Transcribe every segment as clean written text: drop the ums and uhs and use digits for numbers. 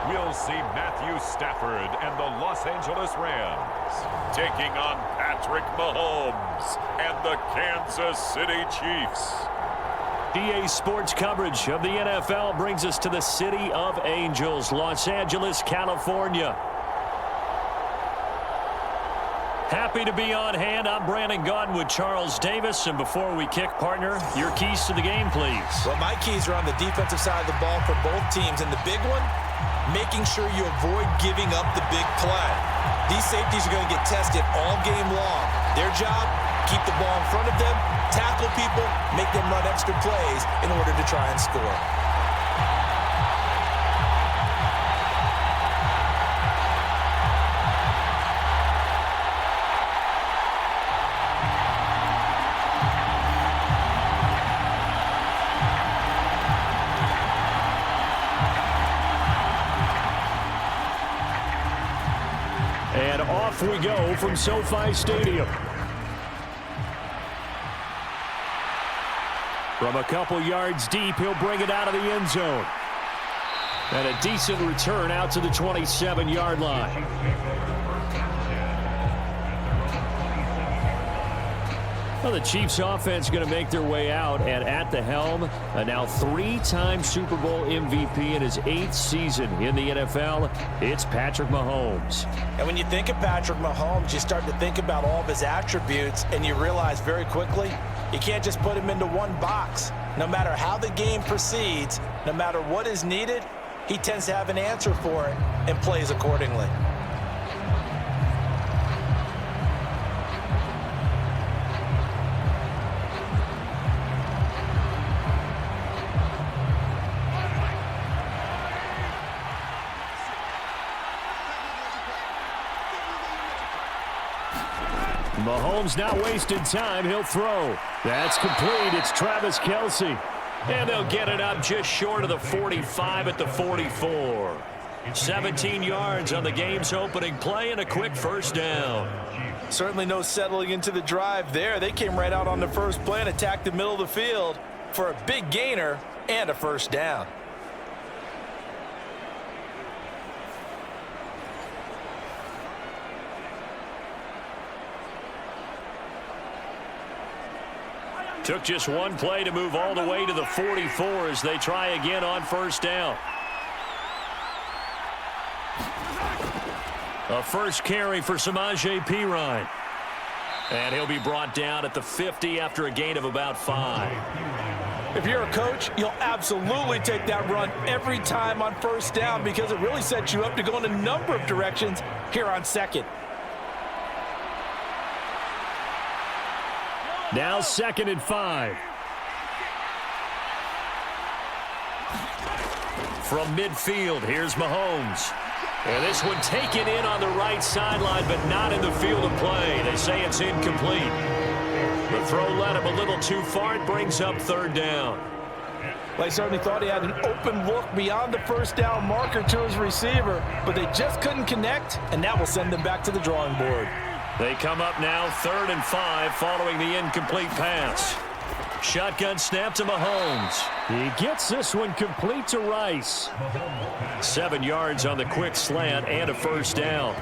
we'll see Matthew Stafford and the Los Angeles Rams taking on Patrick Mahomes and the Kansas City Chiefs. EA Sports coverage of the NFL brings us to the City of Angels, Los Angeles, California. Happy to be on hand. I'm Brandon Gaudin with Charles Davis. And before we kick, partner, your keys to the game, please. Well, my keys are on the defensive side of the ball for both teams. And the big one, making sure you avoid giving up the big play. These safeties are going to get tested all game long. Their job, keep the ball in front of them, tackle people, make them run extra plays in order to try and score. And off we go from SoFi Stadium. From a couple yards deep, he'll bring it out of the end zone. And a decent return out to the 27-yard line. Well, the Chiefs offense going to make their way out, and at the helm, a now three-time Super Bowl MVP in his 8th season in the NFL, it's Patrick Mahomes. And when you think of Patrick Mahomes, you start to think about all of his attributes, and you realize very quickly, you can't just put him into one box. No matter how the game proceeds, no matter what is needed, he tends to have an answer for it and plays accordingly. Mahomes not wasting time. He'll throw. That's complete. It's Travis Kelce. And they'll get it up just short of the 45 at the 44. 17 yards on the game's opening play and a quick first down. Certainly no settling into the drive there. They came right out on the first play and attacked the middle of the field for a big gainer and a first down. Took just one play to move all the way to the 44 as they try again on first down. A first carry for Samaje Perine. And he'll be brought down at the 50 after a gain of about 5. If you're a coach, you'll absolutely take that run every time on first down because it really sets you up to go in a number of directions here on second. Now 2nd and 5. From midfield, here's Mahomes. And this one taken in on the right sideline, but not in the field of play. They say it's incomplete. The throw led him a little too far. It brings up 3rd down. Well, he certainly thought he had an open look beyond the first down marker to his receiver, but they just couldn't connect, and that will send them back to the drawing board. They come up now 3rd and 5 following the incomplete pass. Shotgun snap to Mahomes. He gets this one complete to Rice. 7 yards on the quick slant and a first down.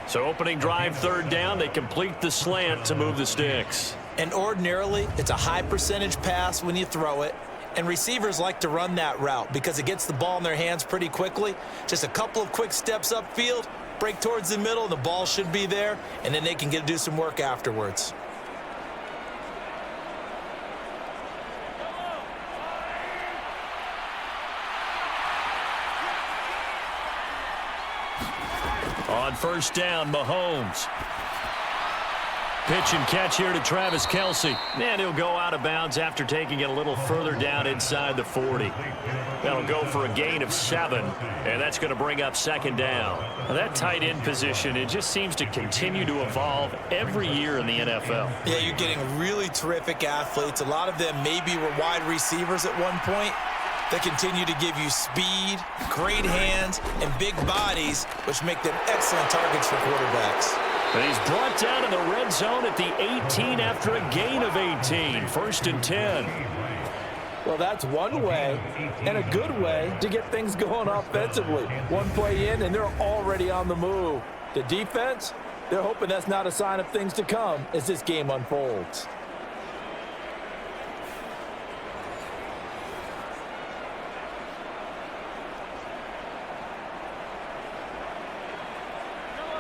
So opening drive 3rd down, they complete the slant to move the sticks. And ordinarily, it's a high percentage pass when you throw it. And receivers like to run that route because it gets the ball in their hands pretty quickly. Just a couple of quick steps upfield. Break towards the middle, the ball should be there, and then they can do some work afterwards. On first down, Mahomes. Pitch and catch here to Travis Kelce. And he'll go out of bounds after taking it a little further down inside the 40. That'll go for a gain of 7, and that's going to bring up 2nd down. Now that tight end position, it just seems to continue to evolve every year in the NFL. Yeah, you're getting really terrific athletes. A lot of them maybe were wide receivers at one point. They continue to give you speed, great hands, and big bodies, which make them excellent targets for quarterbacks. And he's brought down in the red zone at the 18 after a gain of 18. 1st and 10. Well, that's one way and a good way to get things going offensively. One play in, and they're already on the move. The defense, they're hoping that's not a sign of things to come as this game unfolds.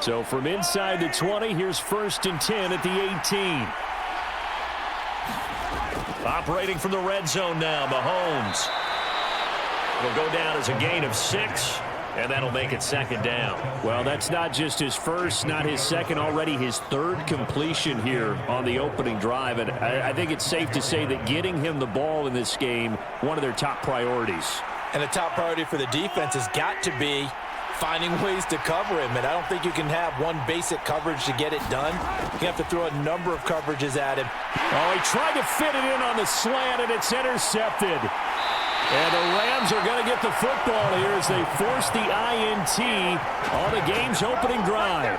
So from inside the 20, here's 1st and 10 at the 18. Operating from the red zone now, Mahomes. It'll go down as a gain of 6, and that'll make it 2nd down. Well, that's not just his first, not his second, already his 3rd completion here on the opening drive. And I think it's safe to say that getting him the ball in this game, one of their top priorities. And the top priority for the defense has got to be finding ways to cover him. And I don't think you can have one basic coverage to get it done. You have to throw a number of coverages at him. Oh, he tried to fit it in on the slant, and it's intercepted. And the Rams are going to get the football here as they force the INT on the game's opening drive.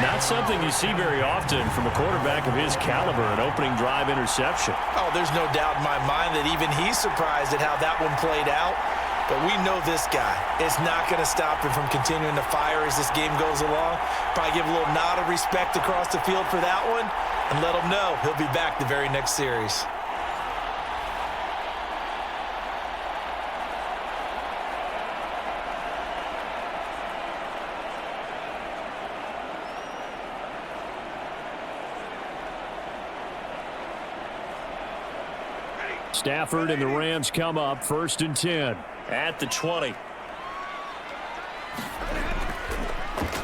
Not something you see very often from a quarterback of his caliber, an opening drive interception. Oh, there's no doubt in my mind that even he's surprised at how that one played out. But we know this guy is not going to stop him from continuing to fire as this game goes along. Probably give a little nod of respect across the field for that one and let him know he'll be back the very next series. Stafford and the Rams come up 1st and 10 at the 20.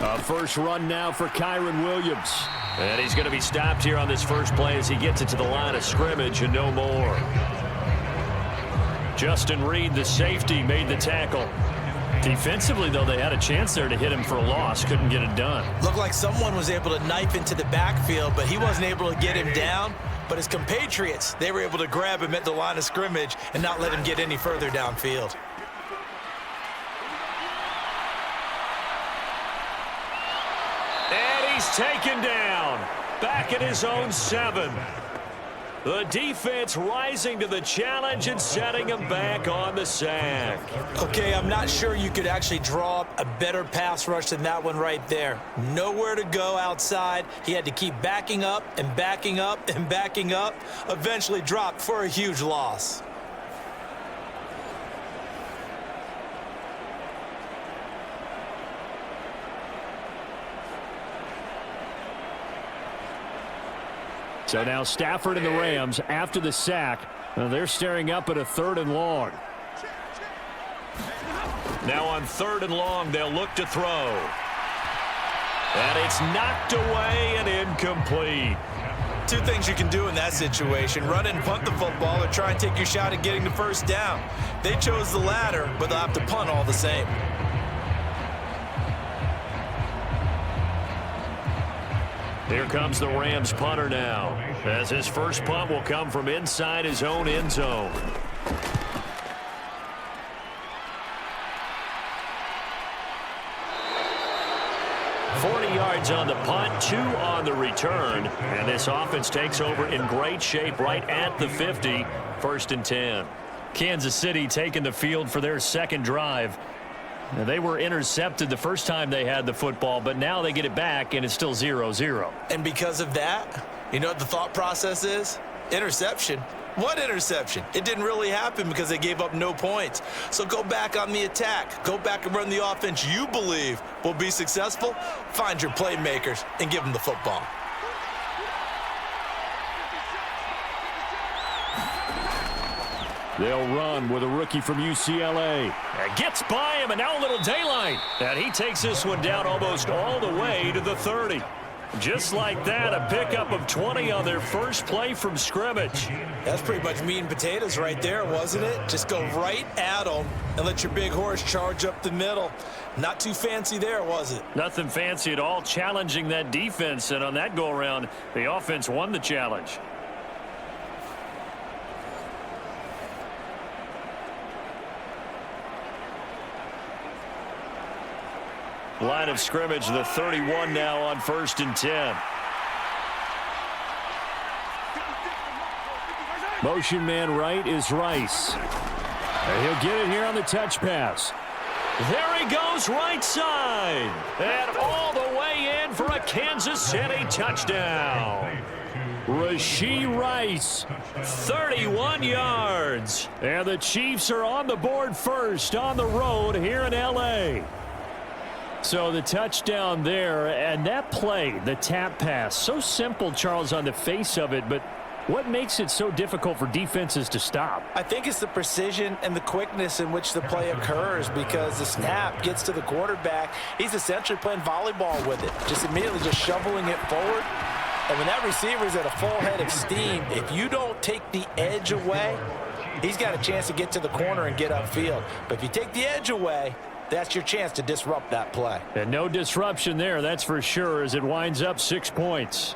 A first run now for Kyren Williams. And he's going to be stopped here on this first play as he gets it to the line of scrimmage and no more. Justin Reed, the safety, made the tackle. Defensively, though, they had a chance there to hit him for a loss. Couldn't get it done. Looked like someone was able to knife into the backfield, but he wasn't able to get him down. But his compatriots, they were able to grab him at the line of scrimmage and not let him get any further downfield. And he's taken down. Back at his own 7. The defense rising to the challenge and setting him back on the sack. Okay, I'm not sure you could actually draw up a better pass rush than that one right there. Nowhere to go outside. He had to keep backing up and backing up and backing up. Eventually dropped for a huge loss. So now Stafford and the Rams, after the sack, they're staring up at a 3rd and long. Now on 3rd and long, they'll look to throw. And it's knocked away and incomplete. Two things you can do in that situation: run and punt the football, or try and take your shot at getting the first down. They chose the latter, but they'll have to punt all the same. Here comes the Rams punter now, as his first punt will come from inside his own end zone. Yards on the punt, 2 on the return, and this offense takes over in great shape right at the 50, 1st and 10. Kansas City taking the field for their 2nd drive. Now, they were intercepted the first time they had the football, but now they get it back, and it's still 0-0. And because of that, you know what the thought process is? Interception. What interception? It didn't really happen because they gave up no points. So go back on the attack. Go back and run the offense you believe will be successful. Find your playmakers and give them the football. They'll run with a rookie from UCLA. Gets by him, and now a little daylight. And he takes this one down almost all the way to the 30. Just like that, a pickup of 20 on their first play from scrimmage. That's pretty much meat and potatoes right there, wasn't it? Just go right at them and let your big horse charge up the middle. Not too fancy there, was it? Nothing fancy at all, challenging that defense. And on that go-around, the offense won the challenge. Line of scrimmage, the 31 now on 1st and 10. Motion man right is Rice. And he'll get it here on the touch pass. There he goes, right side. And all the way in for a Kansas City touchdown. Rashee Rice, 31 yards. And the Chiefs are on the board first on the road here in L.A. So the touchdown there, and that play, the tap pass, so simple, Charles, on the face of it, but what makes it so difficult for defenses to stop? I think it's the precision and the quickness in which the play occurs, because the snap gets to the quarterback. He's essentially playing volleyball with it, just immediately just shoveling it forward. And when that receiver's at a full head of steam, if you don't take the edge away, he's got a chance to get to the corner and get upfield. But if you take the edge away, that's your chance to disrupt that play. And no disruption there, that's for sure, as it winds up 6 points.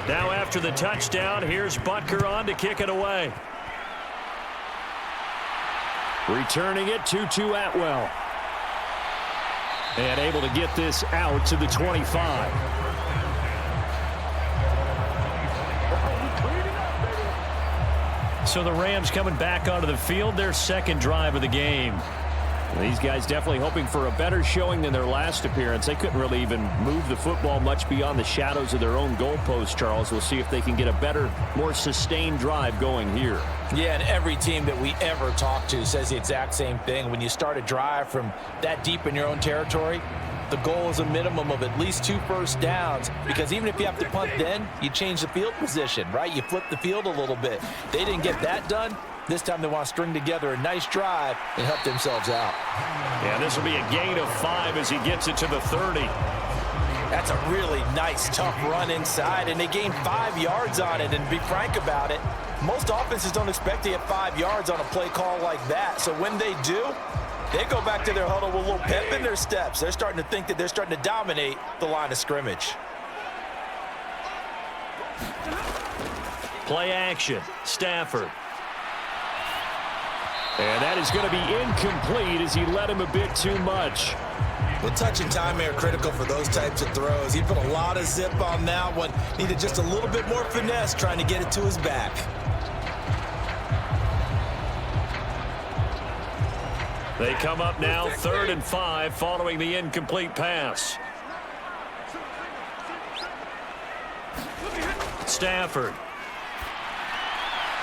Now after the touchdown, here's Butker on to kick it away. Returning it, 2-2 Atwell. And able to get this out to the 25. So the Rams coming back onto the field, their second drive of the game. These guys definitely hoping for a better showing than their last appearance. They couldn't really even move the football much beyond the shadows of their own goalpost, Charles. We'll see if they can get a better, more sustained drive going here. Yeah, and every team that we ever talk to says the exact same thing. When you start a drive from that deep in your own territory, the goal is a minimum of at least 2 first downs, because even if you have to punt then, you change the field position, right? You flip the field a little bit. They didn't get that done. This time they want to string together a nice drive and help themselves out. Yeah, this will be a gain of 5 as he gets it to the 30. That's a really nice, tough run inside, and they gained 5 yards on it. And to be frank about it, most offenses don't expect to get 5 yards on a play call like that. So when they do, they go back to their huddle with a little pep in their steps. They're starting to think that they're starting to dominate the line of scrimmage. Play action, Stafford. And that is going to be incomplete as he led him a bit too much. Well, touch and time are critical for those types of throws. He put a lot of zip on that one. Needed just a little bit more finesse trying to get it to his back. They come up now 3rd and 5 following the incomplete pass. Stafford.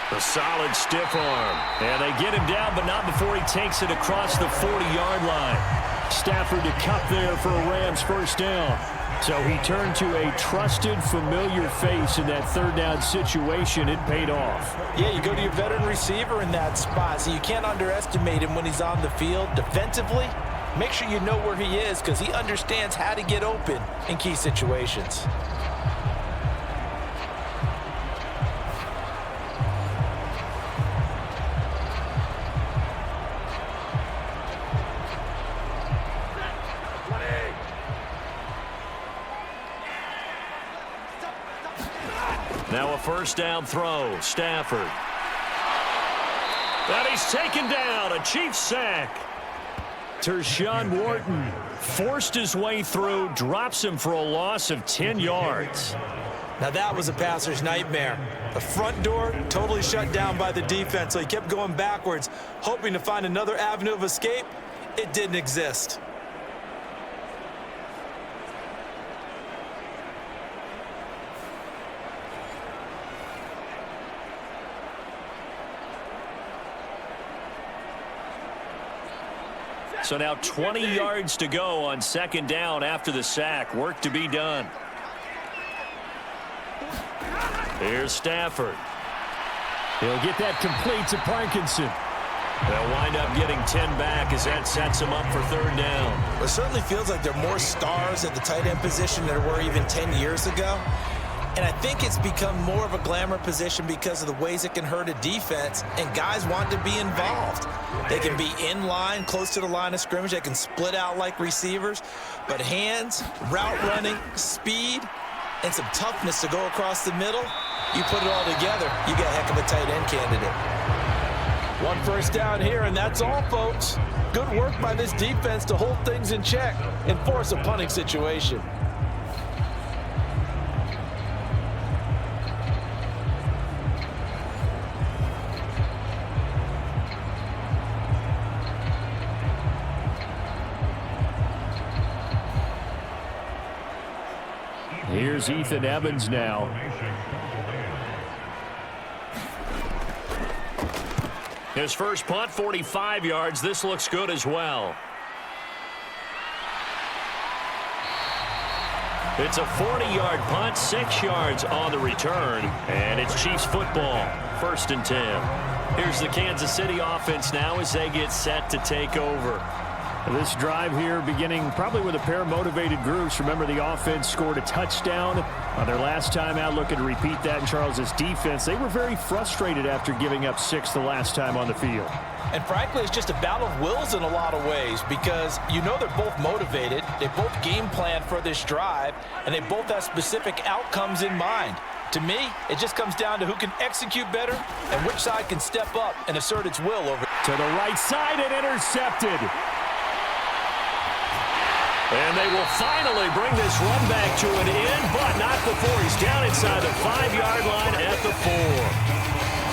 A solid stiff arm. And they get him down, but not before he takes it across the 40-yard line. Stafford to cup there for a Rams first down. So he turned to a trusted, familiar face in that 3rd down situation. It paid off. Yeah, you go to your veteran receiver in that spot, so you can't underestimate him when he's on the field. Defensively, make sure you know where he is, because he understands how to get open in key situations. Now a first down throw, Stafford. And he's taken down, a Chiefs sack. Tershawn Wharton forced his way through, drops him for a loss of 10 yards. Now that was a passer's nightmare. The front door totally shut down by the defense, so he kept going backwards, hoping to find another avenue of escape. It didn't exist. So now 20 yards to go on 2nd down after the sack. Work to be done. Here's Stafford. He'll get that complete to Parkinson. They'll wind up getting 10 back as that sets them up for third down. It certainly feels like there are more stars at the tight end position than there were even 10 years ago. And I think it's become more of a glamour position because of the ways it can hurt a defense, and guys want to be involved. They can be in line, close to the line of scrimmage. They can split out like receivers. But hands, route running, speed, and some toughness to go across the middle, you put it all together, you get a heck of a tight end candidate. One first down here, and that's all, folks. Good work by this defense to hold things in check and force a punting situation. Here's Ethan Evans now. His first punt, 45 yards. This looks good as well. It's a 40-yard punt, 6 yards on the return, and it's Chiefs football, 1st and 10. Here's the Kansas City offense now as they get set to take over. This drive here beginning probably with a pair of motivated groups. Remember, the offense scored a touchdown on their last time out, looking to repeat that in Charles's defense. They were very frustrated after giving up 6 the last time on the field. And frankly, it's just a battle of wills in a lot of ways because you know they're both motivated, they both game plan for this drive, and they both have specific outcomes in mind. To me, it just comes down to who can execute better and which side can step up and assert its will over. To the right side and intercepted. And they will finally bring this run back to an end, but not before he's down inside the 5-yard line at the 4.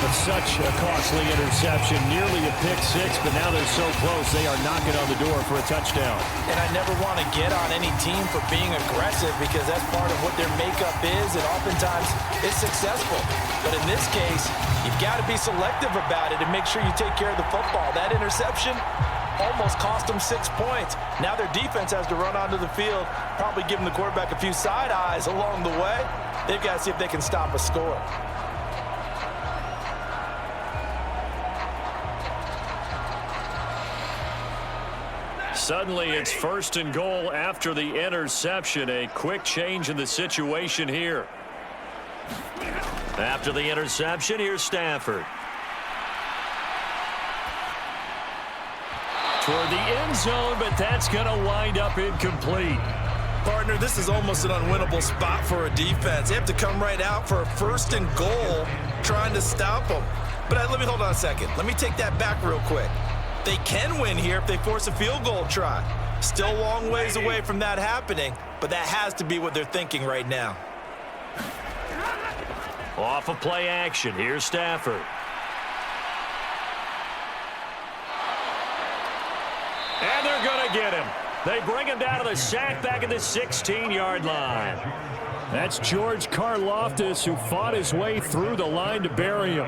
But such a costly interception, nearly a pick six, but now they're so close they are knocking on the door for a touchdown. And I never want to get on any team for being aggressive because that's part of what their makeup is, and oftentimes it's successful. But in this case, you've got to be selective about it and make sure you take care of the football. That interception almost cost them 6 points. Now their defense has to run onto the field, probably giving the quarterback a few side eyes along the way. They've got to see if they can stop a score. Suddenly it's 1st and goal after the interception. A quick change in the situation here. After the interception, here's Stafford. Toward the end zone, but that's going to wind up incomplete. Partner, this is almost an unwinnable spot for a defense. They have to come right out for a 1st and goal trying to stop them. But let me hold on a second. Let me take that back real quick. They can win here if they force a field goal try. Still a long ways away from that happening, but that has to be what they're thinking right now. Off of play action, here's Stafford. And they're going to get him. They bring him down to the sack back at the 16-yard line. That's George Karlaftis, who fought his way through the line to bury him.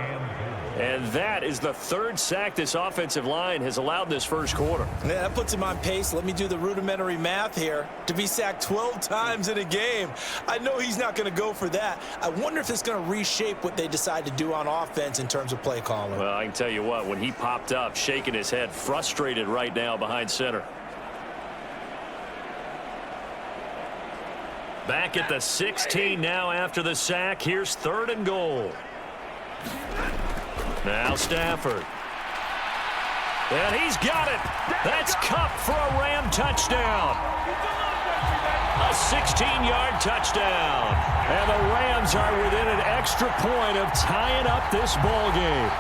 And that is the 3rd sack this offensive line has allowed this first quarter. Yeah, that puts him on pace. Let me do the rudimentary math here. To be sacked 12 times in a game, I know he's not going to go for that. I wonder if it's going to reshape what they decide to do on offense in terms of play calling. Well, I can tell you what, when he popped up, shaking his head, frustrated right now behind center. Back at the 16 now after the sack. Here's 3rd and goal. Now Stafford. And he's got it. That's Kupp for a Ram touchdown. A 16-yard touchdown. And the Rams are within an extra point of tying up this ball game.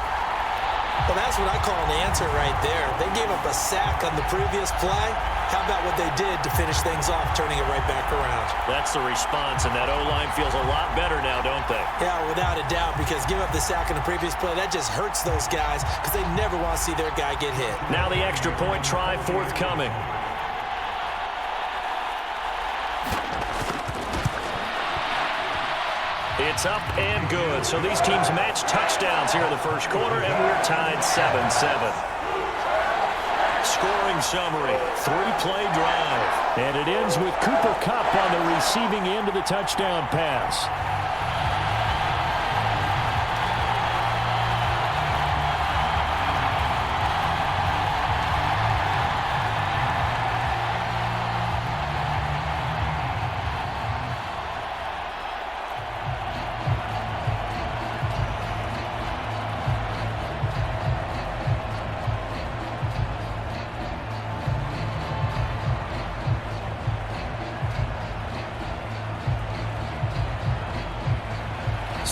Well, that's what I call an answer right there. They gave up a sack on the previous play. How about what they did to finish things off, turning it right back around? That's the response, and that O-line feels a lot better now, don't they? Yeah, without a doubt, because give up the sack on the previous play, that just hurts those guys because they never want to see their guy get hit. Now the extra point try forthcoming. It's up and good. So these teams match touchdowns here in the first quarter, and we're tied 7-7. Scoring summary, 3-play drive. And it ends with Cooper Kupp on the receiving end of the touchdown pass.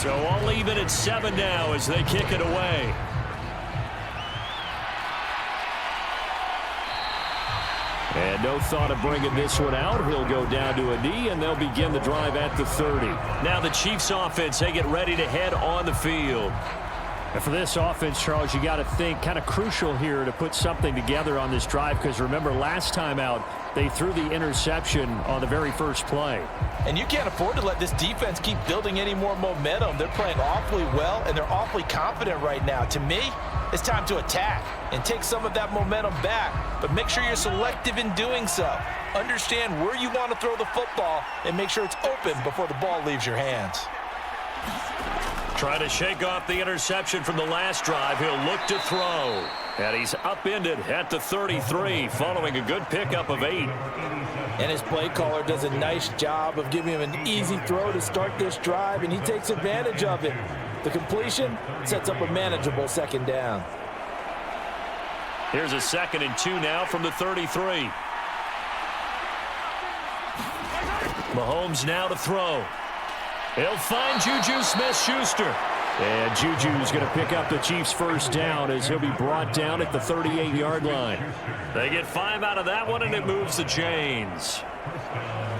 So all even at 7 now as they kick it away. And no thought of bringing this one out. He'll go down to a knee, and they'll begin the drive at the 30. Now the Chiefs offense, they get ready to head on the field. And for this offense, Charles, you got to think kind of crucial here to put something together on this drive, because remember last time out, they threw the interception on the very first play. And you can't afford to let this defense keep building any more momentum. They're playing awfully well, and they're awfully confident right now. To me, it's time to attack and take some of that momentum back, but make sure you're selective in doing so. Understand where you want to throw the football and make sure it's open before the ball leaves your hands. Trying to shake off the interception from the last drive. He'll look to throw. And he's upended at the 33 following a good pickup of 8. And his play caller does a nice job of giving him an easy throw to start this drive, and he takes advantage of it. The completion sets up a manageable second down. Here's a 2nd and 2 now from the 33. Mahomes now to throw. He'll find Juju Smith-Schuster. And Juju's going to pick up the Chiefs' first down as he'll be brought down at the 38-yard line. They get 5 out of that one, and it moves the chains.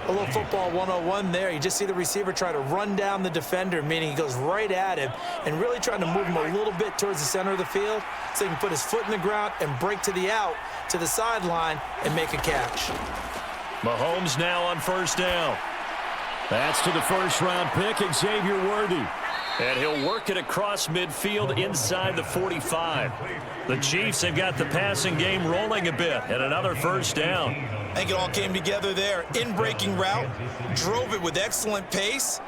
A little football 101 there. You just see the receiver try to run down the defender, meaning he goes right at him and really trying to move him a little bit towards the center of the field so he can put his foot in the ground and break to the out, to the sideline, and make a catch. Mahomes now on first down. That's to the first-round pick, Xavier Worthy. And he'll work it across midfield inside the 45. The Chiefs have got the passing game rolling a bit, and another first down. I think it all came together there. In-breaking route, drove it with excellent pace.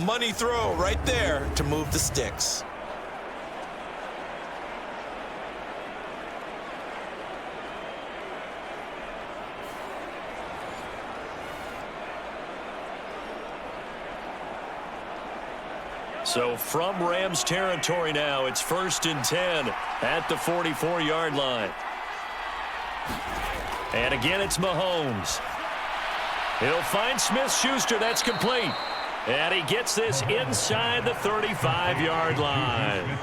Money throw right there to move the sticks. So from Rams territory now, it's 1st and 10 at the 44-yard line. And again, it's Mahomes. He'll find Smith-Schuster. That's complete. And he gets this inside the 35-yard line.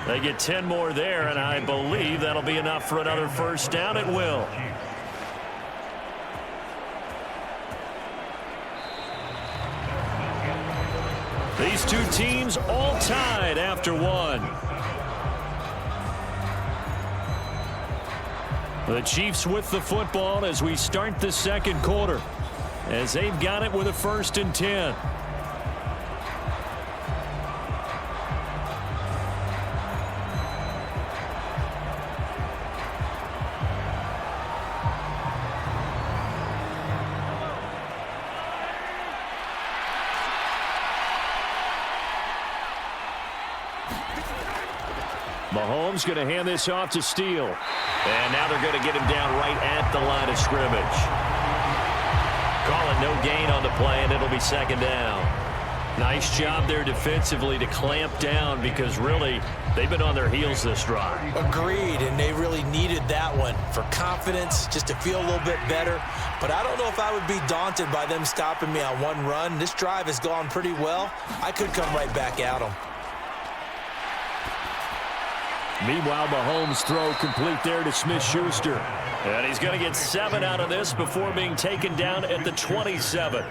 They get 10 more there, and I believe that'll be enough for another first down. It will. These two teams all tied after one. The Chiefs with the football as we start the second quarter, as they've got it with a 1st and 10. Mahomes going to hand this off to Steele. And now they're going to get him down right at the line of scrimmage. Calling no gain on the play, and it'll be 2nd down. Nice job there defensively to clamp down, because really they've been on their heels this drive. Agreed, and they really needed that one for confidence, just to feel a little bit better. But I don't know if I would be daunted by them stopping me on one run. This drive has gone pretty well. I could come right back at them. Meanwhile, Mahomes' throw complete there to Smith-Schuster. And he's going to get 7 out of this before being taken down at the 27.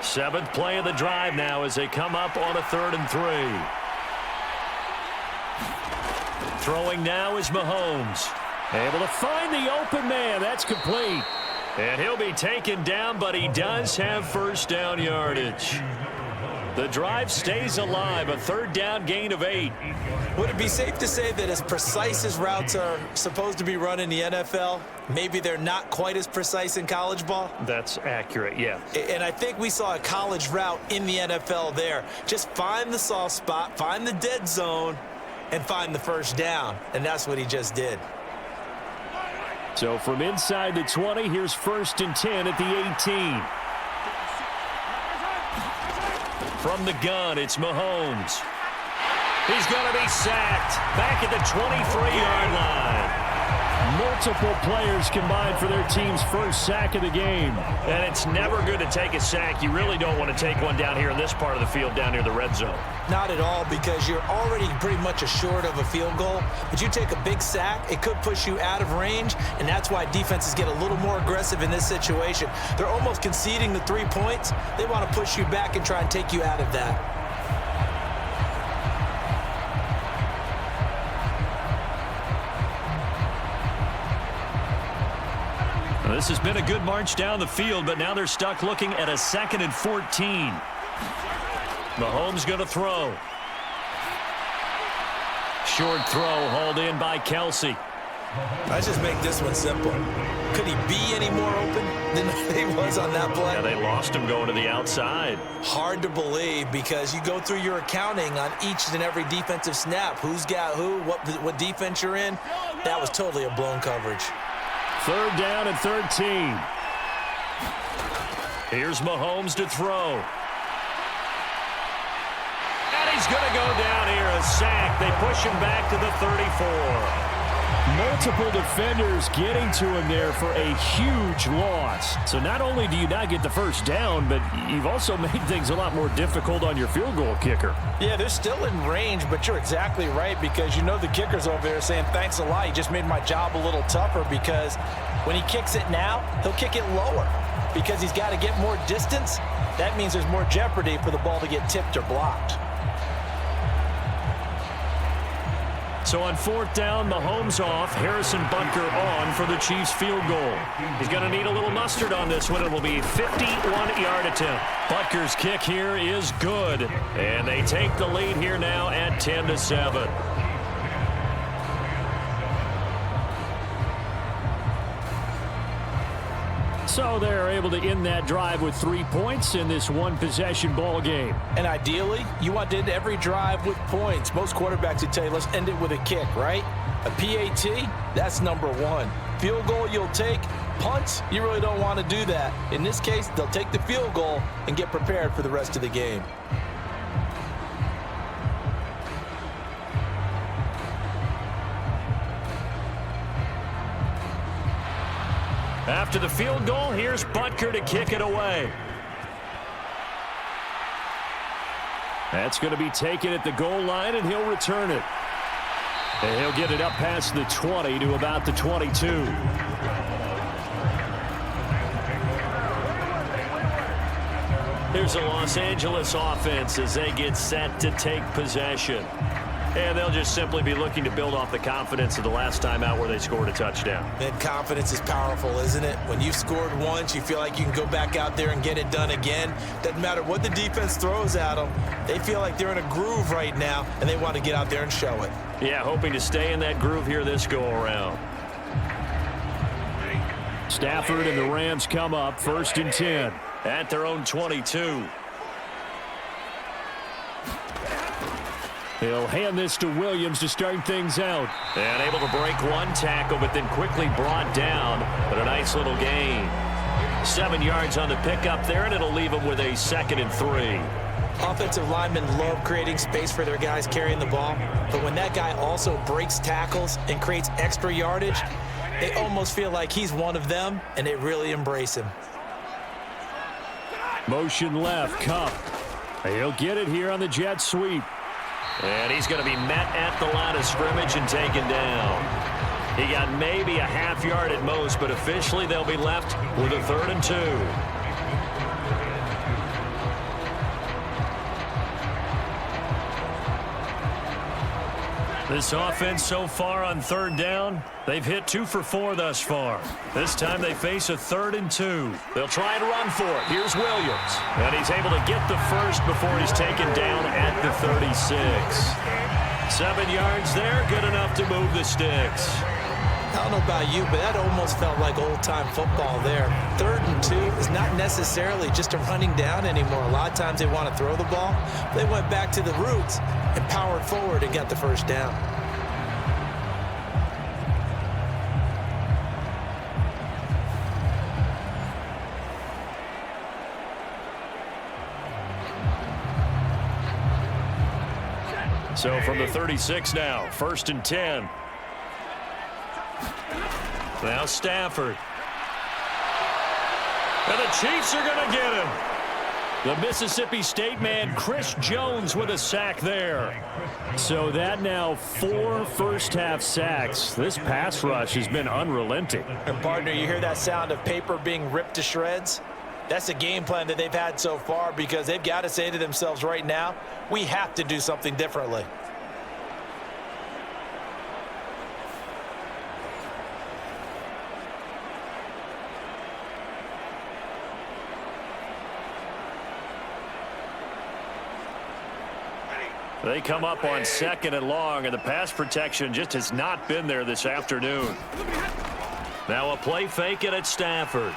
Seventh play of the drive now as they come up on a 3rd and 3. Throwing now is Mahomes. Able to find the open man. That's complete. And he'll be taken down, but he does have first down yardage. The drive stays alive, a 3rd down gain of 8. Would it be safe to say that as precise as routes are supposed to be run in the NFL, maybe they're not quite as precise in college ball? That's accurate, yeah. And I think we saw a college route in the NFL there. Just find the soft spot, find the dead zone, and find the first down. And that's what he just did. So from inside the 20, here's 1st and 10 at the 18. From the gun, it's Mahomes. He's going to be sacked back at the 23-yard line. Multiple players combined for their team's first sack of the game. And it's never good to take a sack. You really don't want to take one down here in this part of the field, down near the red zone. Not at all, because you're already pretty much assured of a field goal. But you take a big sack, it could push you out of range, and that's why defenses get a little more aggressive in this situation. They're almost conceding the 3 points. They want to push you back and try and take you out of that. This has been a good march down the field, but now they're stuck looking at a 2nd and 14. Mahomes going to throw. Short throw hauled in by Kelsey. Let's just make this one simple. Could he be any more open than he was on that play? Yeah, they lost him going to the outside. Hard to believe, because you go through your accounting on each and every defensive snap. Who's got who, what defense you're in. That was totally a blown coverage. 3rd down and 13. Here's Mahomes to throw. And he's going to go down here, a sack. They push him back to the 34. Multiple defenders getting to him there for a huge loss. So not only do you not get the first down, but you've also made things a lot more difficult on your field goal kicker. Yeah, they're still in range, but you're exactly right, because you know the kicker's over there saying, thanks a lot. You just made my job a little tougher, because when he kicks it now, he'll kick it lower because he's got to get more distance. That means there's more jeopardy for the ball to get tipped or blocked. So on 4th down, Mahomes off, Harrison Butker on for the Chiefs field goal. He's going to need a little mustard on this one. It will be a 51-yard attempt. Butker's kick here is good, and they take the lead here now at 10-7. So they're able to end that drive with 3 points in this one-possession ball game. And ideally, you want to end every drive with points. Most quarterbacks would tell you, let's end it with a kick, right? A PAT, that's number 1. Field goal you'll take. Punts, you really don't want to do that. In this case, they'll take the field goal and get prepared for the rest of the game. After the field goal, here's Butker to kick it away. That's going to be taken at the goal line, and he'll return it. And he'll get it up past the 20 to about the 22. Here's the Los Angeles offense as they get set to take possession. And they'll just simply be looking to build off the confidence of the last time out where they scored a touchdown. And confidence is powerful, isn't it? When you've scored once, you feel like you can go back out there and get it done again. Doesn't matter what the defense throws at them. They feel like they're in a groove right now, and they want to get out there and show it. Yeah, hoping to stay in that groove here this go-around. Stafford and the Rams come up 1st and 10. At their own 22. He'll hand this to Williams to start things out. And able to break one tackle, but then quickly brought down. But a nice little gain. 7 yards on the pickup there, and it'll leave them with a 2nd and 3. Offensive linemen love creating space for their guys carrying the ball. But when that guy also breaks tackles and creates extra yardage, they almost feel like he's one of them, and they really embrace him. Motion left, Cup. He'll get it here on the jet sweep. And he's going to be met at the line of scrimmage and taken down. He got maybe a half yard at most, but officially they'll be left with a 3rd and 2. This offense so far on 3rd down, they've hit 2 for 4 thus far. This time they face a 3rd and 2. They'll try and run for it. Here's Williams. And he's able to get the first before he's taken down at the 36. 7 yards there, good enough to move the sticks. I don't know about you, but that almost felt like old-time football there. 3rd and 2 is not necessarily just a running down anymore. A lot of times they want to throw the ball. They went back to the roots and powered forward and got the first down. So from the 36 now, 1st and 10. Now Stafford. And the Chiefs are going to get him. The Mississippi State man, Chris Jones, with a sack there. So that now 4 first-half sacks. This pass rush has been unrelenting. And partner, you hear that sound of paper being ripped to shreds? That's the game plan that they've had so far, because they've got to say to themselves right now, we have to do something differently. They come up on 2nd and long, and the pass protection just has not been there this afternoon. Now a play fake it at Stafford.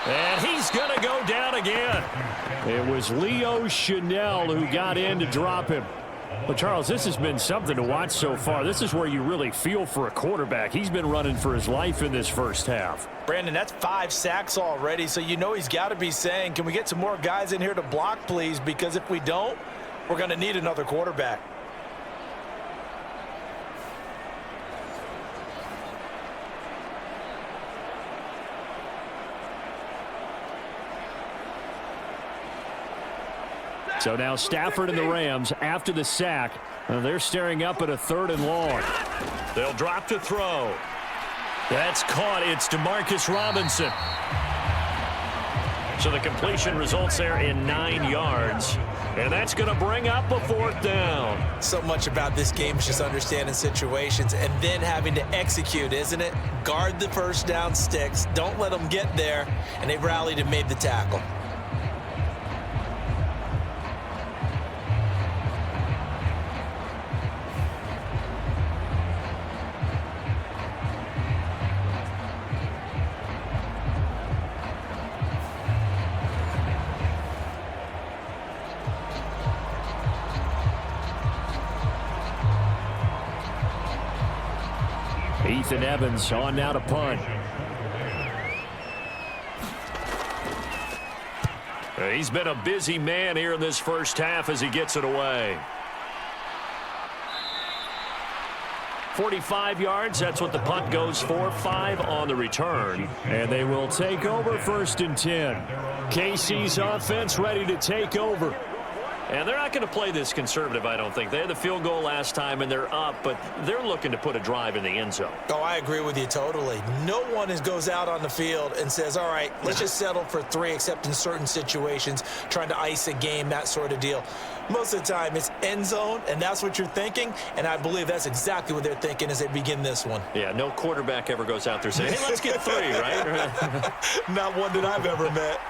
And he's going to go down again. It was Leo Chanel who got in to drop him. But, Charles, this has been something to watch so far. This is where you really feel for a quarterback. He's been running for his life in this first half. Brandon, that's 5 sacks already, so you know he's got to be saying, can we get some more guys in here to block, please? Because if we don't, we're going to need another quarterback. So now Stafford and the Rams, after the sack, they're staring up at a 3rd and long. They'll drop to throw. That's caught. It's DeMarcus Robinson. So the completion results there in 9 yards. And that's going to bring up a 4th down. So much about this game is just understanding situations and then having to execute, isn't it? Guard the first down sticks. Don't let them get there. And they rallied and made the tackle. Ethan Evans on now to punt. He's been a busy man here in this first half as he gets it away. 45 yards, that's what the punt goes for. 5 on the return. And they will take over 1st and 10. KC's offense ready to take over. And they're not going to play this conservative, I don't think. They had the field goal last time, and they're up, but they're looking to put a drive in the end zone. Oh, I agree with you totally. No one goes out on the field and says, all right, let's just settle for 3, except in certain situations, trying to ice a game, that sort of deal. Most of the time, it's end zone, and that's what you're thinking, and I believe that's exactly what they're thinking as they begin this one. Yeah, no quarterback ever goes out there saying, hey, let's get 3, right? Not one that I've ever met.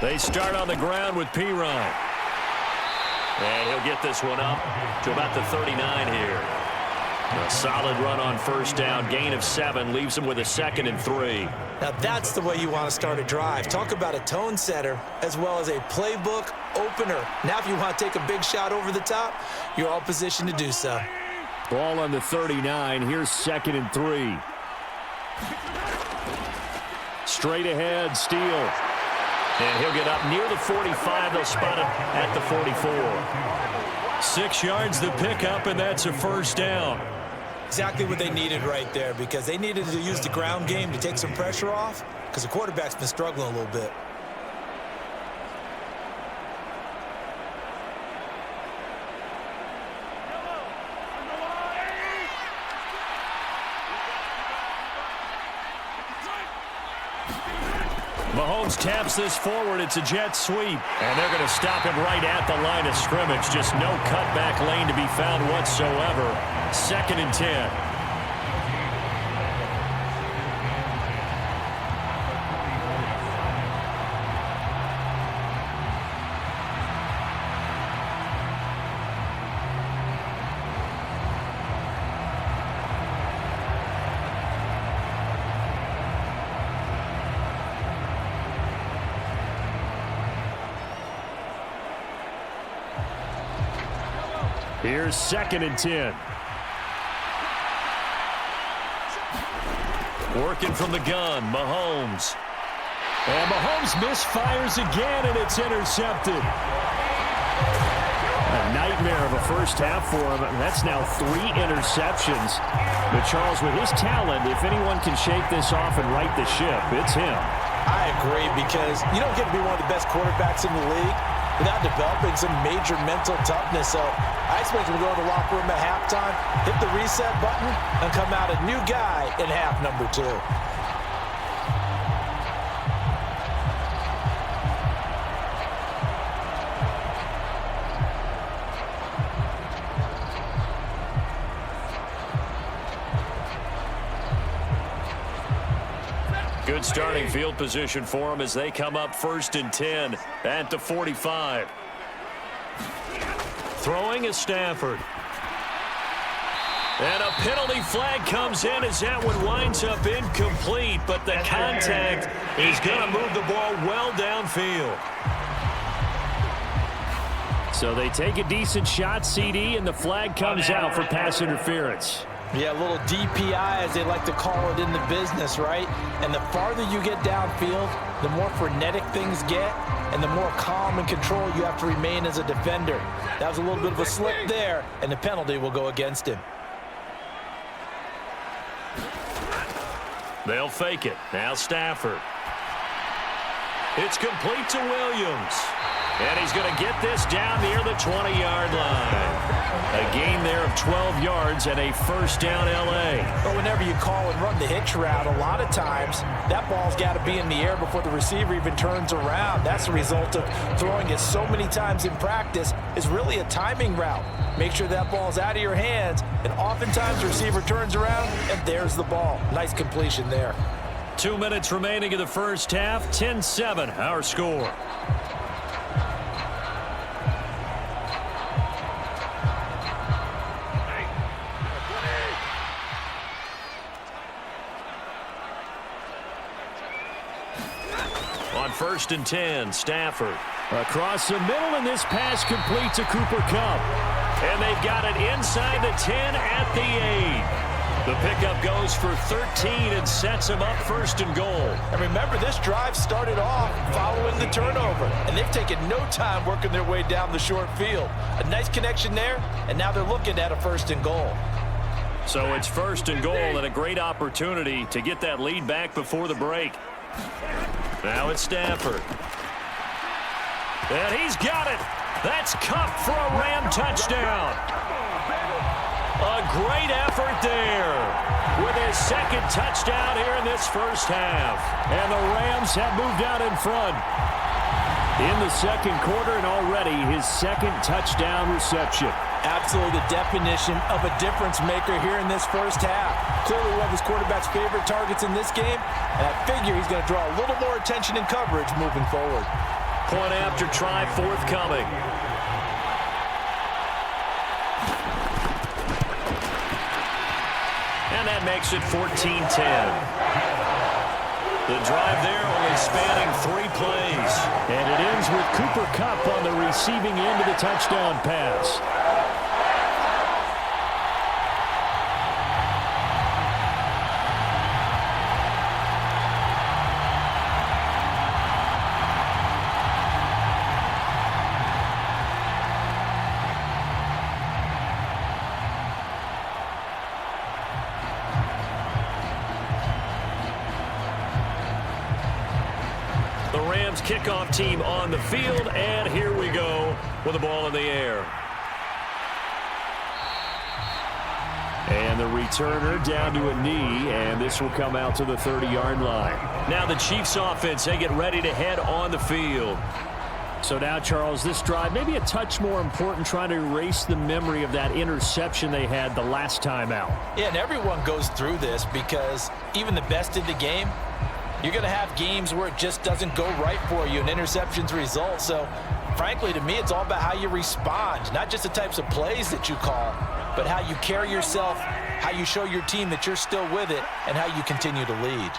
They start on the ground with Pirine. And he'll get this one up to about the 39 here. A solid run on 1st down. Gain of 7 leaves him with a 2nd and 3. Now that's the way you want to start a drive. Talk about a tone setter as well as a playbook opener. Now if you want to take a big shot over the top, you're all positioned to do so. Ball on the 39. Here's 2nd and 3. Straight ahead, Steele. And he'll get up near the 45. They'll spot him at the 44. 6 yards the pickup, and that's a 1st down. Exactly what they needed right there, because they needed to use the ground game to take some pressure off, because the quarterback's been struggling a little bit. Mahomes taps this forward. It's a jet sweep. And they're going to stop him right at the line of scrimmage. Just no cutback lane to be found whatsoever. 2nd and 10. Here's 2nd and 10. Working from the gun, Mahomes. And Mahomes misfires again, and it's intercepted. A nightmare of a first half for him. That's now 3 interceptions. But Charles, with his talent, if anyone can shake this off and right the ship, it's him. I agree, because you don't get to be one of the best quarterbacks in the league without developing some major mental toughness. So I expect him to go to the locker room at halftime, hit the reset button, and come out a new guy in half number 2. Good starting field position for them as they come up 1st and 10 at the 45. Throwing is Stafford. And a penalty flag comes in as that one winds up incomplete, but the contact is going to move the ball well downfield. So they take a decent shot, CD, and the flag comes out for pass interference. Yeah, a little DPI, as they like to call it in the business, right? And the farther you get downfield, the more frenetic things get, and the more calm and control you have to remain as a defender. That was a little bit of a slip there, and the penalty will go against him. They'll fake it. Now Stafford. It's complete to Williams. And he's going to get this down near the 20-yard line. A gain there of 12 yards and a first down L.A. But whenever you call and run the hitch route, a lot of times that ball's got to be in the air before the receiver even turns around. That's the result of throwing it so many times in practice. Is really a timing route. Make sure that ball's out of your hands, and oftentimes the receiver turns around, and there's the ball. Nice completion there. 2 minutes remaining in the first half. 10-7, our score. On 1st and 10, Stafford. Across the middle, and this pass complete to Cooper Kupp. And they've got it inside the 10 at the 8. The pickup goes for 13 and sets him up 1st and goal. And remember, this drive started off following the turnover, and they've taken no time working their way down the short field. A nice connection there, and now they're looking at a 1st and goal. So it's 1st and goal and a great opportunity to get that lead back before the break. Now it's Stafford. And he's got it. That's Kupp for a Ram touchdown. A great effort there with his 2nd touchdown here in this first half. And the Rams have moved out in front in the 2nd quarter, and already his 2nd touchdown reception. Absolutely the definition of a difference maker here in this first half. Clearly one of his quarterback's favorite targets in this game, and I figure he's going to draw a little more attention and coverage moving forward. Point after try forthcoming. And that makes it 14-10. The drive there only spanning 3 plays. And it ends with Cooper Kupp on the receiving end of the touchdown pass. Kickoff team on the field, and here we go with the ball in the air. And the returner down to a knee, and this will come out to the 30-yard line. Now the Chiefs offense, they get ready to head on the field. So now, Charles, this drive maybe a touch more important, trying to erase the memory of that interception they had the last time out. Yeah, and everyone goes through this because even the best in the game, you're going to have games where it just doesn't go right for you, and interceptions result. So, frankly, to me, it's all about how you respond, not just the types of plays that you call, but how you carry yourself, how you show your team that you're still with it, and how you continue to lead.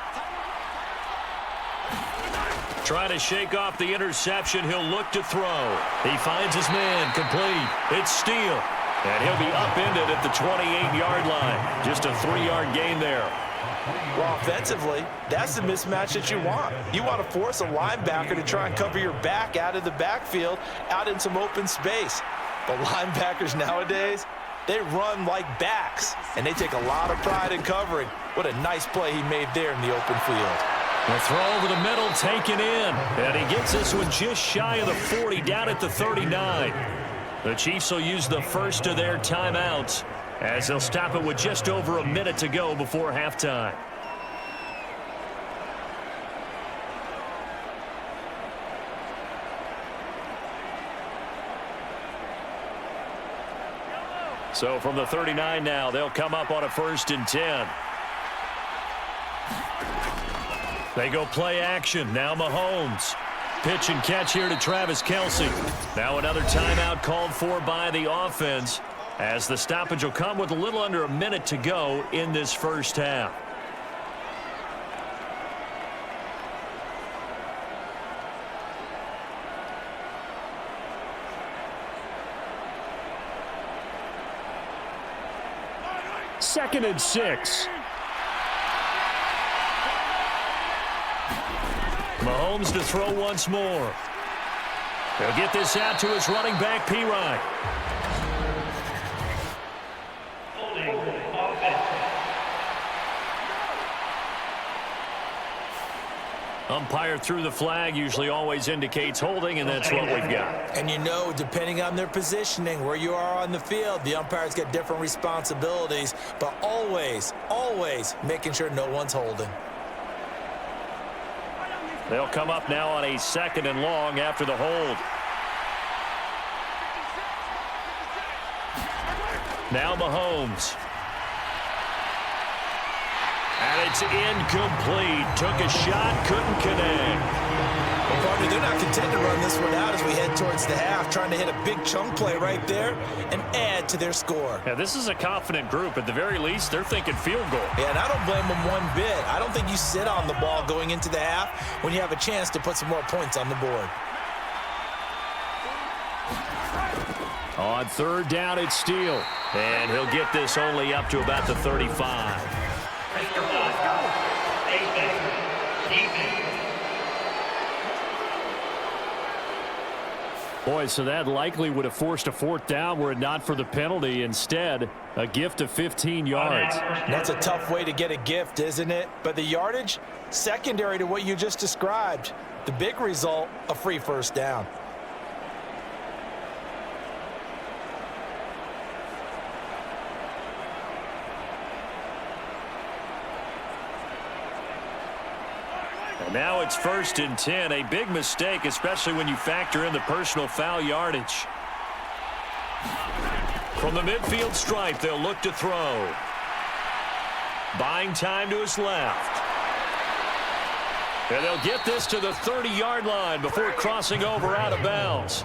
Trying to shake off the interception. He'll look to throw. He finds his man complete. It's Steele. And he'll be upended at the 28-yard line. Just a 3-yard gain there. Well, offensively, that's the mismatch that you want. You want to force a linebacker to try and cover your back out of the backfield, out in some open space. But linebackers nowadays, they run like backs, and they take a lot of pride in covering. What a nice play he made there in the open field. The throw over the middle taken in, and he gets this one just shy of the 40, down at the 39. The Chiefs will use the first of their timeouts as they'll stop it with just over a minute to go before halftime. So from the 39 now, they'll come up on a 1st and 10. They go play action. Now Mahomes. Pitch and catch here to Travis Kelce. Now another timeout called for by the offense as the stoppage will come with a little under a minute to go in this first half. Second and 6. Mahomes to throw once more. He'll get this out to his running back, P-Ryan. Umpire threw the flag, usually always indicates holding, and that's what we've got. And you know, depending on their positioning, where you are on the field, the umpires get different responsibilities, but always, always making sure no one's holding. They'll come up now on a 2nd and long after the hold. Now Mahomes. And it's incomplete. Took a shot, couldn't connect. Well, partner, they're not content to run this one out as we head towards the half, trying to hit a big chunk play right there and add to their score. Yeah, this is a confident group. At the very least, they're thinking field goal. Yeah, and I don't blame them one bit. I don't think you sit on the ball going into the half when you have a chance to put some more points on the board. On 3rd down, it's Steele. And he'll get this only up to about the 35. Boy, so that likely would have forced a 4th down were it not for the penalty. Instead, a gift of 15 yards. That's a tough way to get a gift, isn't it? But the yardage, secondary to what you just described. The big result, a free 1st down. And now it's 1st and 10. A big mistake, especially when you factor in the personal foul yardage. From the midfield stripe, they'll look to throw. Buying time to his left. And they'll get this to the 30-yard line before crossing over out of bounds.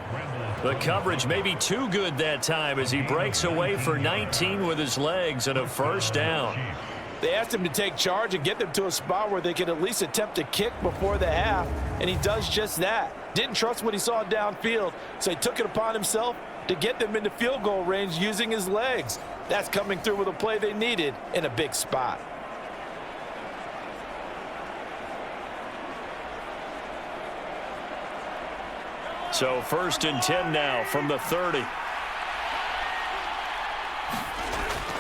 The coverage may be too good that time as he breaks away for 19 with his legs and a 1st down. They asked him to take charge and get them to a spot where they could at least attempt a kick before the half, and he does just that. Didn't trust what he saw downfield, so he took it upon himself to get them into field goal range using his legs. That's coming through with a play they needed in a big spot. So 1st and 10 now from the 30.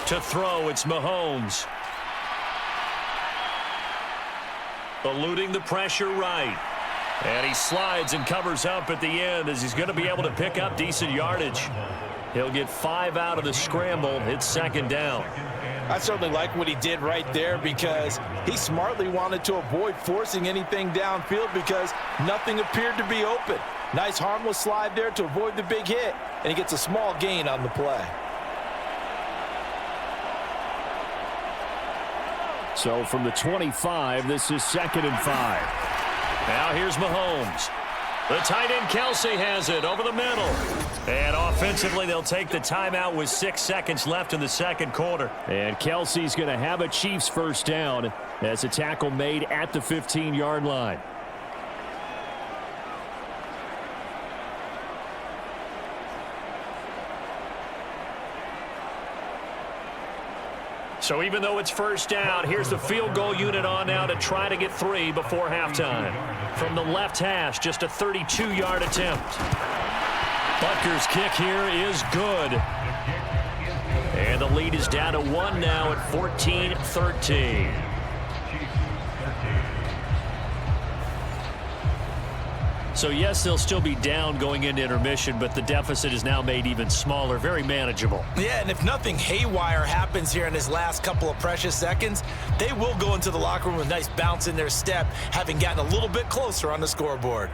To throw, it's Mahomes. Eluding the pressure right. And he slides and covers up at the end as he's going to be able to pick up decent yardage. He'll get 5 out of the scramble. It's 2nd down. I certainly like what he did right there because he smartly wanted to avoid forcing anything downfield because nothing appeared to be open. Nice harmless slide there to avoid the big hit, and he gets a small gain on the play. So from the 25, this is 2nd and 5. Now here's Mahomes. The tight end Kelce has it over the middle. And offensively, they'll take the timeout with 6 seconds left in the 2nd quarter. And Kelce's going to have a Chiefs 1st down as a tackle made at the 15-yard line. So even though it's first down, here's the field goal unit on now to try to get 3 before halftime. From the left hash, just a 32-yard attempt. Butker's kick here is good. And the lead is down to 1 now at 14-13. So, yes, they'll still be down going into intermission, but the deficit is now made even smaller, very manageable. Yeah, and if nothing haywire happens here in his last couple of precious seconds, they will go into the locker room with a nice bounce in their step, having gotten a little bit closer on the scoreboard.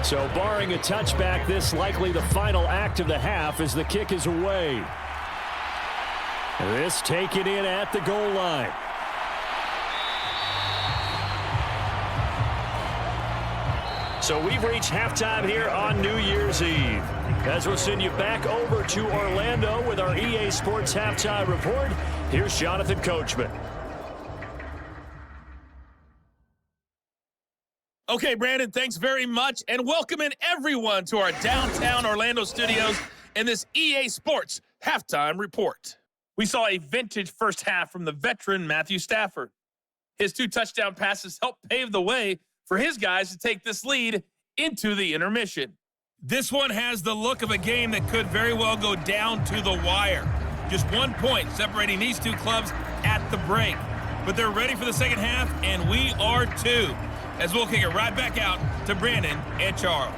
So barring a touchback, this likely the final act of the half as the kick is away. This taken in at the goal line. So we've reached halftime here on New Year's Eve. As we'll send you back over to Orlando with our EA Sports Halftime Report, here's Jonathan Coachman. Okay, Brandon, thanks very much, and welcome in everyone to our downtown Orlando studios in this EA Sports Halftime Report. We saw a vintage first half from the veteran Matthew Stafford. His 2 touchdown passes helped pave the way for his guys to take this lead into the intermission. This one has the look of a game that could very well go down to the wire. Just 1 point separating these 2 clubs at the break. But they're ready for the second half, and we are too, as we'll kick it right back out to Brandon and Charles.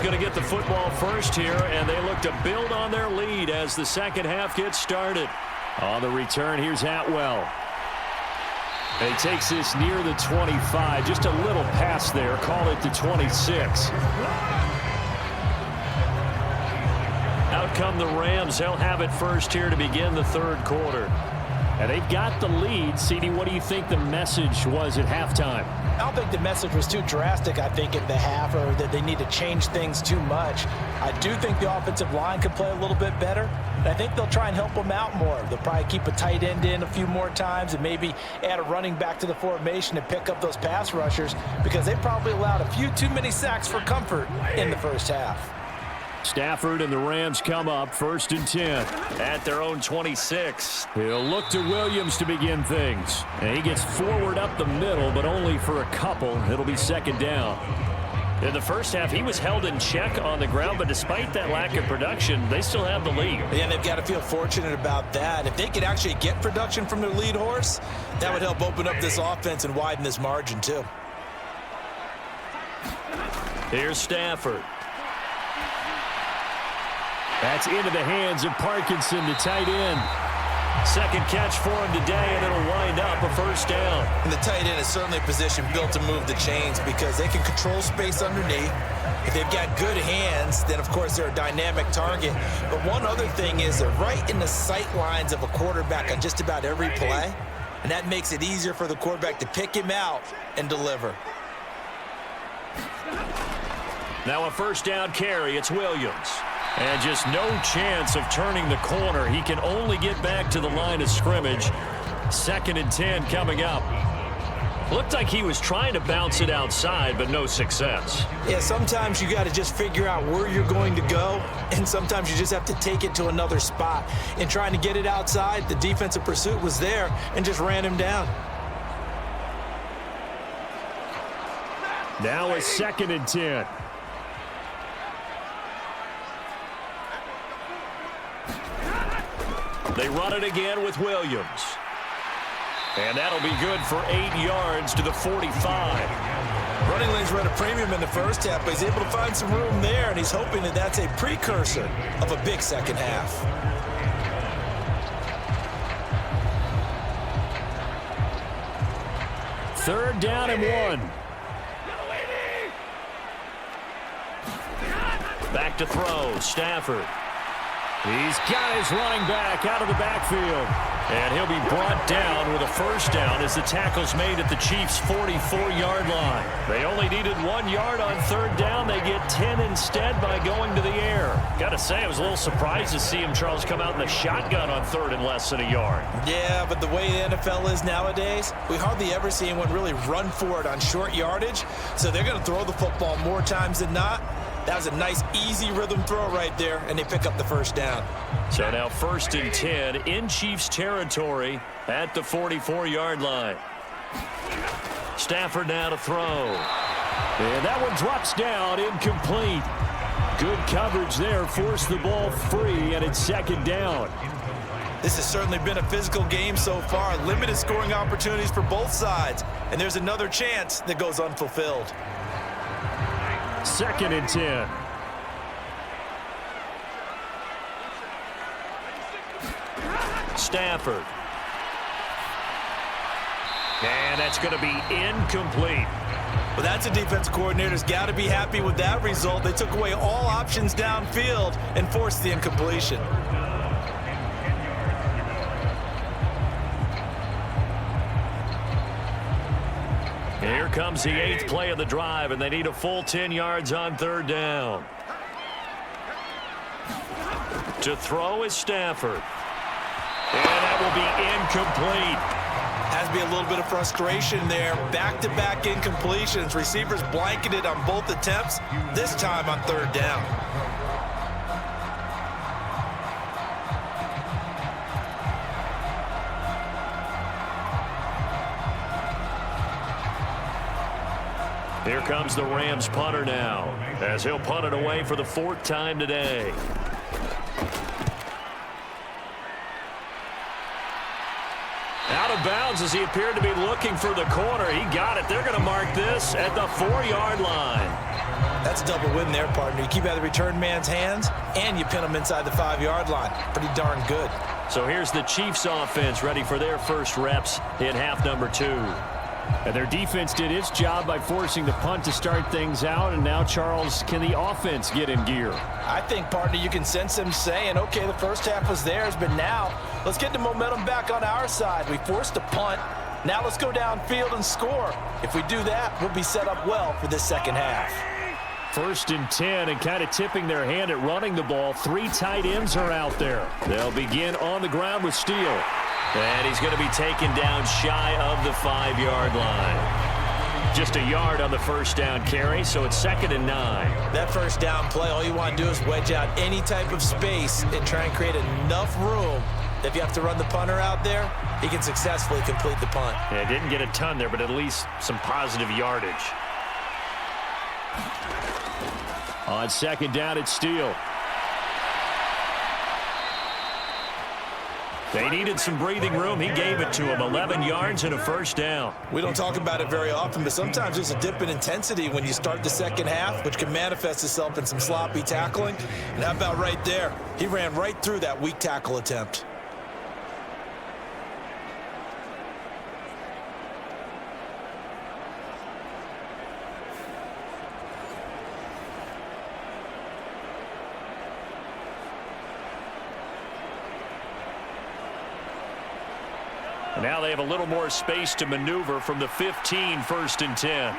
Going to get the football first here, and they look to build on their lead as the second half gets started. On the return, here's Atwell. And he takes this near the 25. Just a little pass there. Call it the 26. Out come the Rams. They'll have it first here to begin the third quarter. And they've got the lead. CD, what do you think the message was at halftime? I don't think the message was too drastic, I think, at the half, or that they need to change things too much. I do think the offensive line could play a little bit better, and I think they'll try and help them out more. They'll probably keep a tight end in a few more times and maybe add a running back to the formation and pick up those pass rushers, because they probably allowed a few too many sacks for comfort in the first half. Stafford and the Rams come up 1st and 10. At their own 26. He'll look to Williams to begin things. And he gets forward up the middle, but only for a couple. It'll be second down. In the first half, he was held in check on the ground, but despite that lack of production, they still have the lead. Yeah, they've got to feel fortunate about that. If they could actually get production from their lead horse, that would help open up this offense and widen this margin, too. Here's Stafford. That's into the hands of Parkinson, the tight end. Second catch for him today, and it'll wind up a first down. And the tight end is certainly a position built to move the chains because they can control space underneath. If they've got good hands, then, of course, they're a dynamic target. But one other thing is they're right in the sight lines of a quarterback on just about every play, and that makes it easier for the quarterback to pick him out and deliver. Now a first down carry. It's Williams. And just no chance of turning the corner. He can only get back to the line of scrimmage. 2nd and 10 coming up. Looked like he was trying to bounce it outside, but no success. Yeah, sometimes you got to just figure out where you're going to go, and sometimes you just have to take it to another spot. In trying to get it outside, the defensive pursuit was there and just ran him down. Now a 2nd and 10. They run it again with Williams. And that'll be good for 8 yards to the 45. Running lanes were at a premium in the first half, but he's able to find some room there, and he's hoping that that's a precursor of a big second half. Third down and 1. Back to throw. Stafford. He's got his running back out of the backfield. And he'll be brought down with a first down as the tackle's made at the Chiefs' 44-yard line. They only needed 1 yard on third down. They get 10 instead by going to the air. Got to say, I was a little surprised to see him, Charles, come out in the shotgun on third and less than a yard. Yeah, but the way the NFL is nowadays, we hardly ever see anyone really run for it on short yardage. So they're going to throw the football more times than not. That was a nice, easy rhythm throw right there, and they pick up the first down. So now 1st and 10 in Chiefs territory at the 44-yard line. Stafford now to throw. And that one drops down, incomplete. Good coverage there, forced the ball free, and it's 2nd down. This has certainly been a physical game so far. Limited scoring opportunities for both sides, and there's another chance that goes unfulfilled. 2nd and 10. Stafford. And that's going to be incomplete. Well, that's a defensive coordinator's got to be happy with that result. They took away all options downfield and forced the incompletion. Here comes the 8th play of the drive, and they need a full 10 yards on third down. To throw is Stafford. And that will be incomplete. Has to be a little bit of frustration there. Back-to-back incompletions. Receivers blanketed on both attempts, this time on third down. Here comes the Rams punter now, as he'll punt it away for the 4th time today. Out of bounds as he appeared to be looking for the corner. He got it. They're going to mark this at the 4-yard line. That's a double win there, partner. You keep out of the return man's hands, and you pin him inside the 5-yard line. Pretty darn good. So here's the Chiefs offense ready for their first reps in half number 2. And their defense did its job by forcing the punt to start things out. And now, Charles, can the offense get in gear? I think, partner, you can sense them saying, okay, the first half was theirs, but now let's get the momentum back on our side. We forced a punt. Now let's go downfield and score. If we do that, we'll be set up well for this second half. 1st and 10, and kind of tipping their hand at running the ball. 3 tight ends are out there. They'll begin on the ground with Steele. And he's going to be taken down shy of the 5-yard line. Just a yard on the first down carry, so it's 2nd and 9. That first down play, all you want to do is wedge out any type of space and try and create enough room that if you have to run the punter out there, he can successfully complete the punt. Yeah, didn't get a ton there, but at least some positive yardage. On 2nd down, it's Steele. They needed some breathing room. He gave it to him. 11 yards and a first down. We don't talk about it very often, but sometimes there's a dip in intensity when you start the second half, which can manifest itself in some sloppy tackling. And how about right there? He ran right through that weak tackle attempt. Now they have a little more space to maneuver from the 15, 1st and 10.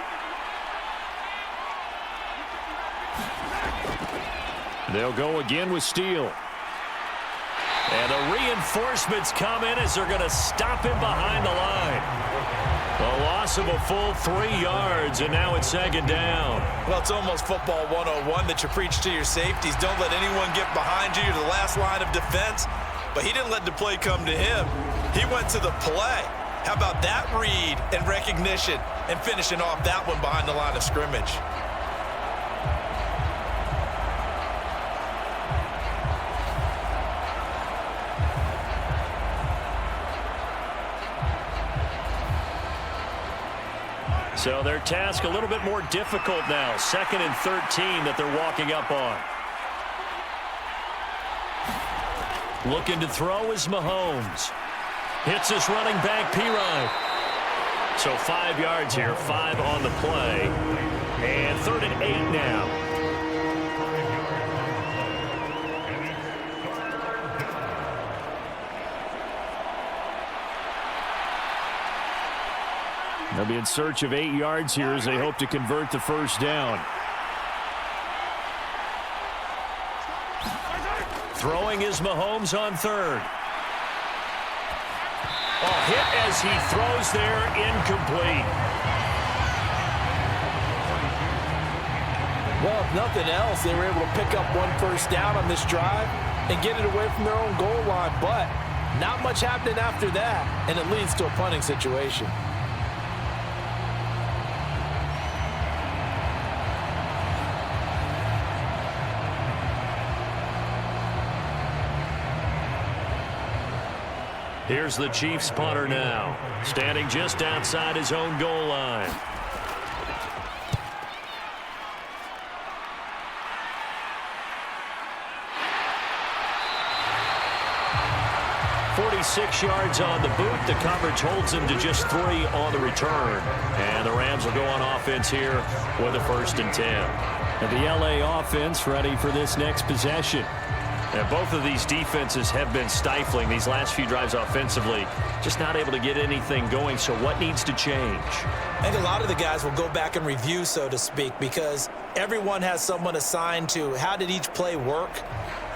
They'll go again with Steele. And the reinforcements come in as they're going to stop him behind the line. A loss of a full 3 yards, and now it's 2nd down. Well, it's almost football 101 that you preach to your safeties. Don't let anyone get behind you. You're the last line of defense. But he didn't let the play come to him. He went to the play. How about that read and recognition and finishing off that one behind the line of scrimmage? So their task a little bit more difficult now. 2nd and 13 that they're walking up on. Looking to throw is Mahomes. Hits his running back, Pirine. So 5 yards here, 5 on the play. And 3rd and 8 now. They'll be in search of 8 yards here as they hope to convert the first down. Throwing is Mahomes on third. Oh, hit as he throws there, incomplete. Well, if nothing else, they were able to pick up one first down on this drive and get it away from their own goal line. But not much happening after that, and it leads to a punting situation. Here's the Chiefs punter now, standing just outside his own goal line. "46 yards on the boot. The coverage holds him to just 3 on the return. And the Rams will go on offense here with a 1st and 10. And the LA offense ready for this next possession. And both of these defenses have been stifling these last few drives offensively. Just not able to get anything going. So what needs to change? I think a lot of the guys will go back and review, so to speak, because everyone has someone assigned to how did each play work.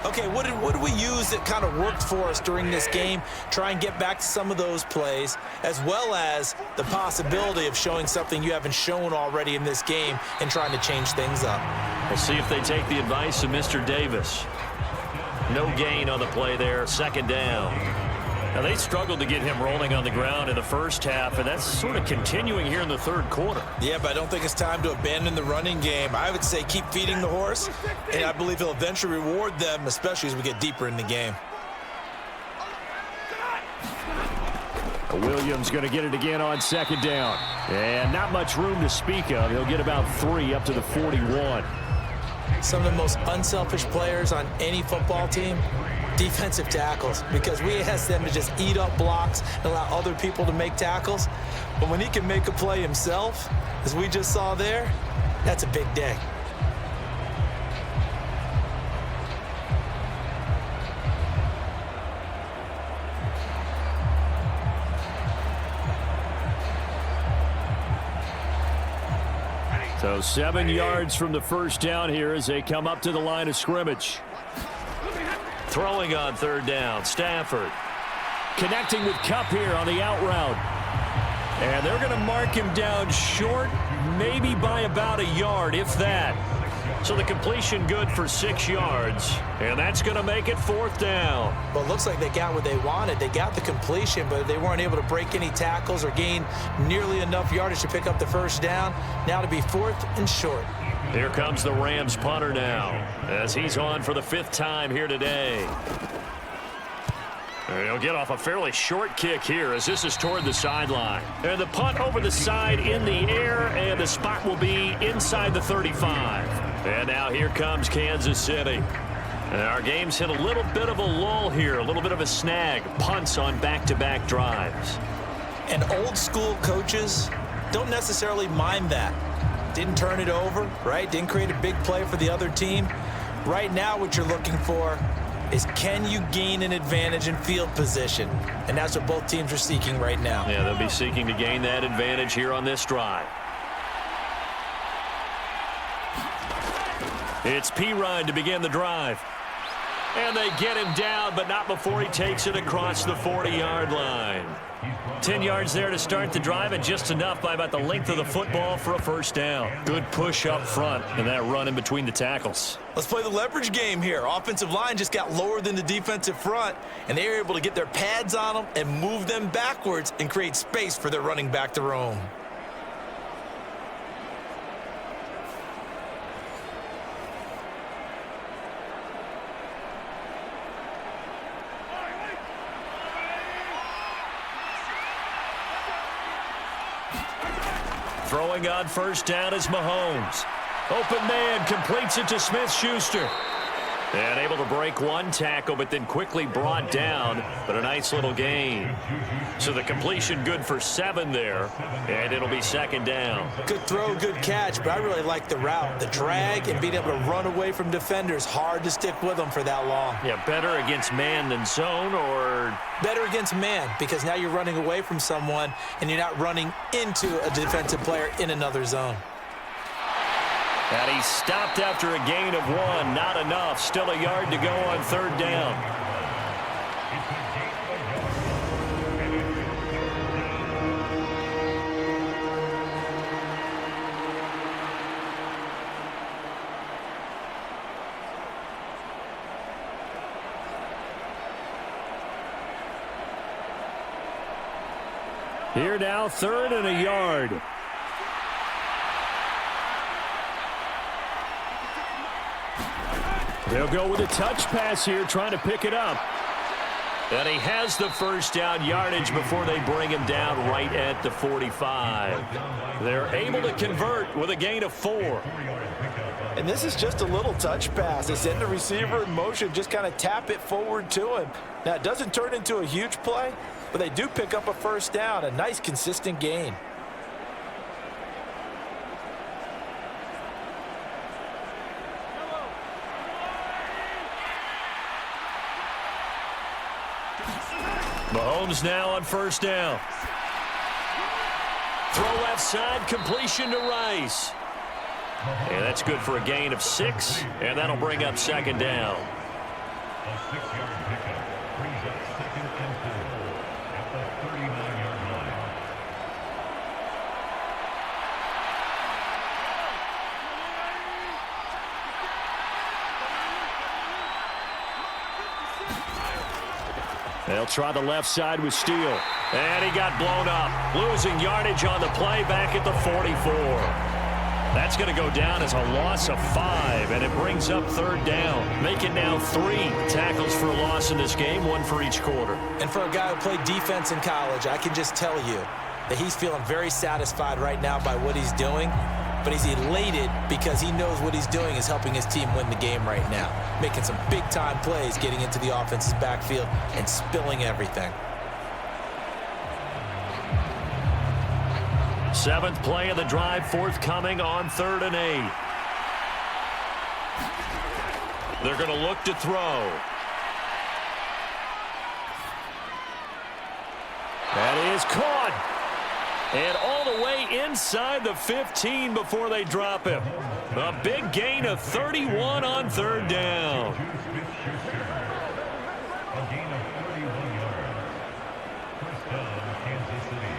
Okay, what did we use that kind of worked for us during this game? Try and get back to some of those plays, as well as the possibility of showing something you haven't shown already in this game and trying to change things up. We'll see if they take the advice of Mr. Davis. No gain on the play there, 2nd down. Now, they struggled to get him rolling on the ground in the first half, and that's sort of continuing here in the 3rd quarter. Yeah, but I don't think it's time to abandon the running game. I would say keep feeding the horse, and I believe he'll eventually reward them, especially as we get deeper in the game. Williams going to get it again on 2nd down. And not much room to speak of. He'll get about 3 up to the 41. Some of the most unselfish players on any football team, defensive tackles, because we ask them to just eat up blocks and allow other people to make tackles. But when he can make a play himself, as we just saw there, that's a big day. So 7 yards from the first down here as they come up to the line of scrimmage. Throwing on 3rd down, Stafford. Connecting with Kupp here on the out route. And they're going to mark him down short, maybe by about a yard, if that. So the completion good for 6 yards, and that's going to make it 4th down. Well, it looks like they got what they wanted. They got the completion, but they weren't able to break any tackles or gain nearly enough yardage to pick up the first down. Now to be 4th and short. Here comes the Rams punter now, as he's on for the 5th time here today. And he'll get off a fairly short kick here as this is toward the sideline. And the punt over the side in the air, and the spot will be inside the 35. And now here comes Kansas City. And our game's hit a little bit of a lull here, a little bit of a snag. Punts on back-to-back drives. And old school coaches don't necessarily mind that. Didn't turn it over, right? Didn't create a big play for the other team. Right now what you're looking for is can you gain an advantage in field position? And that's what both teams are seeking right now. Yeah, they'll be seeking to gain that advantage here on this drive. It's Pirine to begin the drive. And they get him down, but not before he takes it across the 40-yard line. 10 yards there to start the drive, and just enough by about the length of the football for a first down. Good push up front, and that run in between the tackles. Let's play the leverage game here. Offensive line just got lower than the defensive front, and they were able to get their pads on them and move them backwards and create space for their running back to roam. Throwing on first down is Mahomes. Open man, completes it to Smith-Schuster. And able to break one tackle, but then quickly brought down. But a nice little gain. So the completion good for 7 there. And it'll be second down. Good throw, good catch, but I really like the route. The drag and being able to run away from defenders. Hard to stick with them for that long. Yeah, better against man than zone, or? Better against man, because now you're running away from someone and you're not running into a defensive player in another zone. And he stopped after a gain of 1. Not enough. Still a yard to go on third down. Here now, 3rd and a yard. They'll go with a touch pass here, trying to pick it up. And he has the first down yardage before they bring him down right at the 45. They're able to convert with a gain of 4. And this is just a little touch pass. They send the receiver in motion, just kind of tap it forward to him. Now, it doesn't turn into a huge play, but they do pick up a first down, a nice, consistent gain. Mahomes now on first down. Throw left side, completion to Rice. And that's good for a gain of 6, and that'll bring up second down. A 6-yard pickup brings up 2nd and 2 at the 39-yard line. They'll try the left side with Steele. And he got blown up. Losing yardage on the play back at the 44. That's going to go down as a loss of 5, and it brings up third down. Make it now 3 tackles for a loss in this game, 1 for each quarter. And for a guy who played defense in college, I can just tell you that he's feeling very satisfied right now by what he's doing. But he's elated because he knows what he's doing is helping his team win the game right now. Making some big-time plays, getting into the offense's backfield, and spilling everything. 7th play of the drive, forthcoming on 3rd and 8. They're going to look to throw. That is caught. And all the way inside the 15 before they drop him. A big gain of 31 on third down. A gain of 31 yards. First down, Kansas City.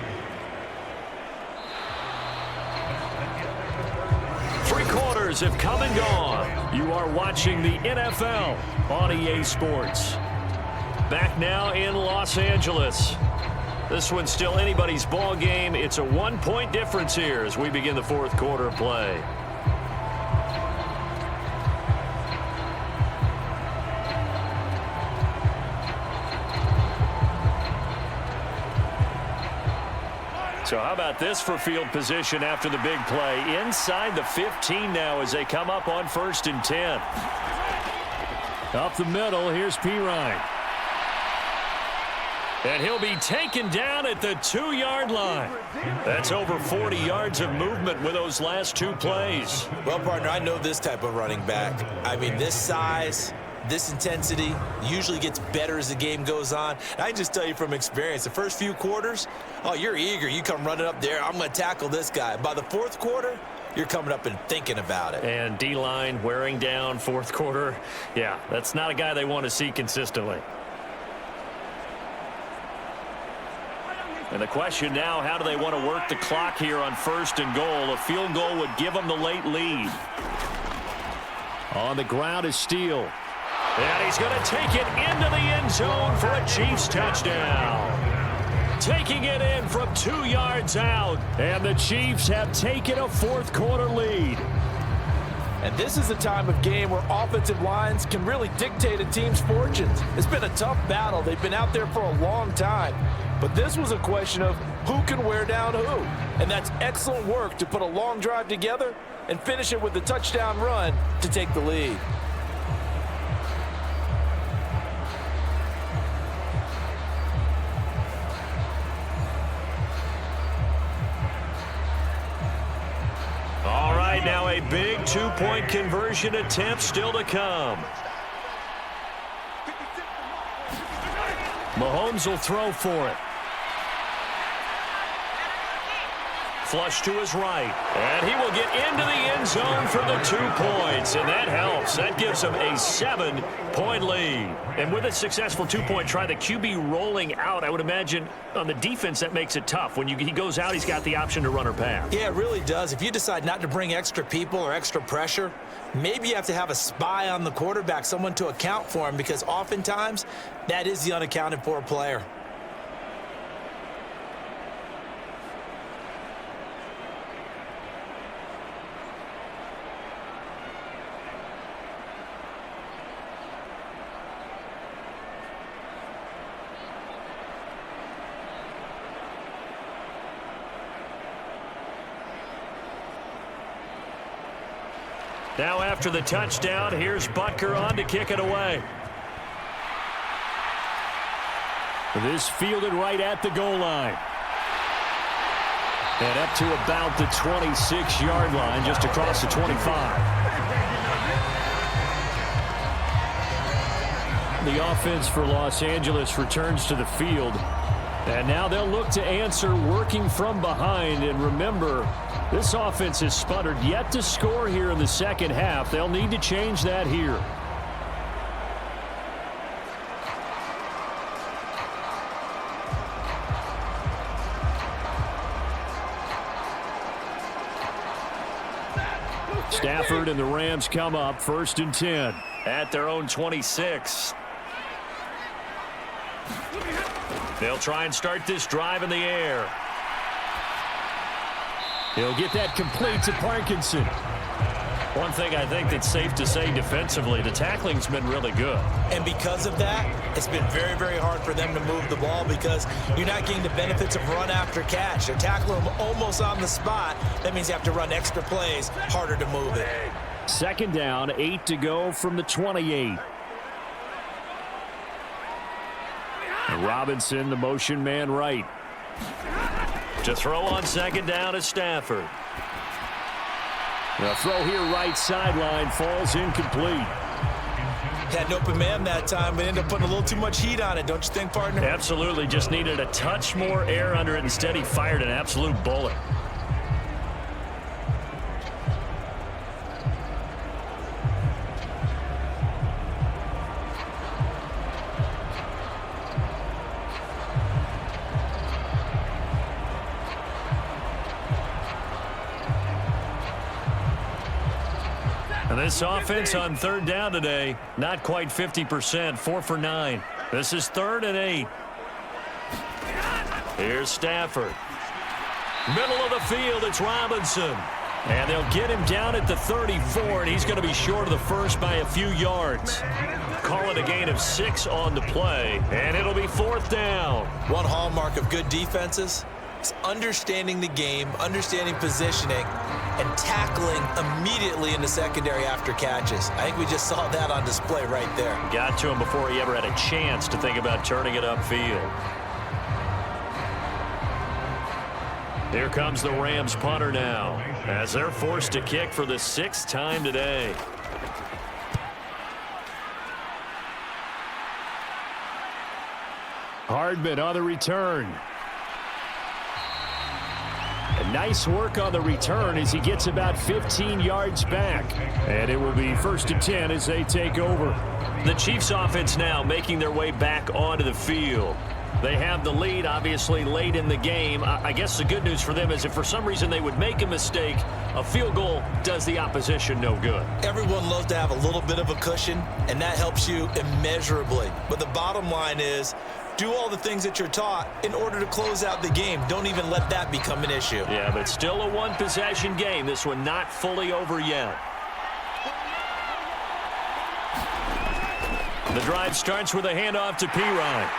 3 quarters have come and gone. You are watching the NFL on EA Sports. Back now in Los Angeles. This one's still anybody's ball game. It's a 1-point difference here as we begin the 4th quarter of play. So how about this for field position after the big play? Inside the 15 now as they come up on 1st and 10. Up the middle, here's Pirine. And he'll be taken down at the 2-yard line. That's over 40 yards of movement with those last 2 plays. Well, partner, I know this type of running back. I mean, this size, this intensity usually gets better as the game goes on. And I can just tell you from experience, the first few quarters, oh, you're eager. You come running up there, I'm going to tackle this guy. By the 4th quarter, you're coming up and thinking about it. And D-line wearing down 4th quarter. Yeah, that's not a guy they want to see consistently. And the question now, how do they want to work the clock here on 1st and goal? A field goal would give them the late lead. On the ground is Steele. And he's going to take it into the end zone for a Chiefs touchdown. Taking it in from 2 yards out. And the Chiefs have taken a 4th quarter lead. And this is the time of game where offensive lines can really dictate a team's fortunes. It's been a tough battle. They've been out there for a long time. But this was a question of who can wear down who. And that's excellent work to put a long drive together and finish it with a touchdown run to take the lead. right, now a big two-point conversion attempt still to come. Mahomes will throw for it. Flush to his right. And he will get into the end zone for the 2 points. And that helps. That gives him a 7-point lead. And with a successful 2-point try, the QB rolling out, I would imagine on the defense that makes it tough. When he goes out, he's got the option to run or pass. Yeah, it really does. If you decide not to bring extra people or extra pressure, maybe you have to have a spy on the quarterback, someone to account for him, because oftentimes that is the unaccounted for player. Now after the touchdown, here's Butker on to kick it away. This fielded right at the goal line. And up to about the 26-yard line, just across the 25. The offense for Los Angeles returns to the field. And now they'll look to answer working from behind. And remember, this offense has sputtered yet to score here in the second half. They'll need to change that here. Stafford and the Rams come up 1st and 10. At their own 26. They'll try and start this drive in the air. He'll get that complete to Parkinson. One thing I think that's safe to say defensively, the tackling's been really good. And because of that, it's been very, very hard for them to move the ball because you're not getting the benefits of run after catch. They're tackling them almost on the spot. That means you have to run extra plays, harder to move it. 2nd down, 8 to go from the 28. Robinson, the motion man right. To throw on 2nd down is Stafford. The throw here right sideline falls incomplete. Had an open man that time, but ended up putting a little too much heat on it, don't you think, partner? Absolutely. Just needed a touch more air under it. Instead, he fired an absolute bullet. And this offense on 3rd down today, not quite 50%, 4 for 9. This is 3rd and 8. Here's Stafford. Middle of the field, it's Robinson. And they'll get him down at the 34, and he's going to be short of the first by a few yards. Call it a gain of 6 on the play, and it'll be 4th down. One hallmark of good defenses is understanding the game, understanding positioning, and tackling immediately in the secondary after catches. I think we just saw that on display right there. Got to him before he ever had a chance to think about turning it upfield. Here comes the Rams punter now, as they're forced to kick for the 6th time today. Hardman on the return. And nice work on the return as he gets about 15 yards back. And it will be 1st and 10 as they take over. The Chiefs offense now making their way back onto the field. They have the lead, obviously, late in the game. I guess the good news for them is if for some reason they would make a mistake, a field goal does the opposition no good. Everyone loves to have a little bit of a cushion, and that helps you immeasurably. But the bottom line is, do all the things that you're taught in order to close out the game. Don't even let that become an issue. Yeah, but still a one-possession game. This one not fully over yet. The drive starts with a handoff to Pirine.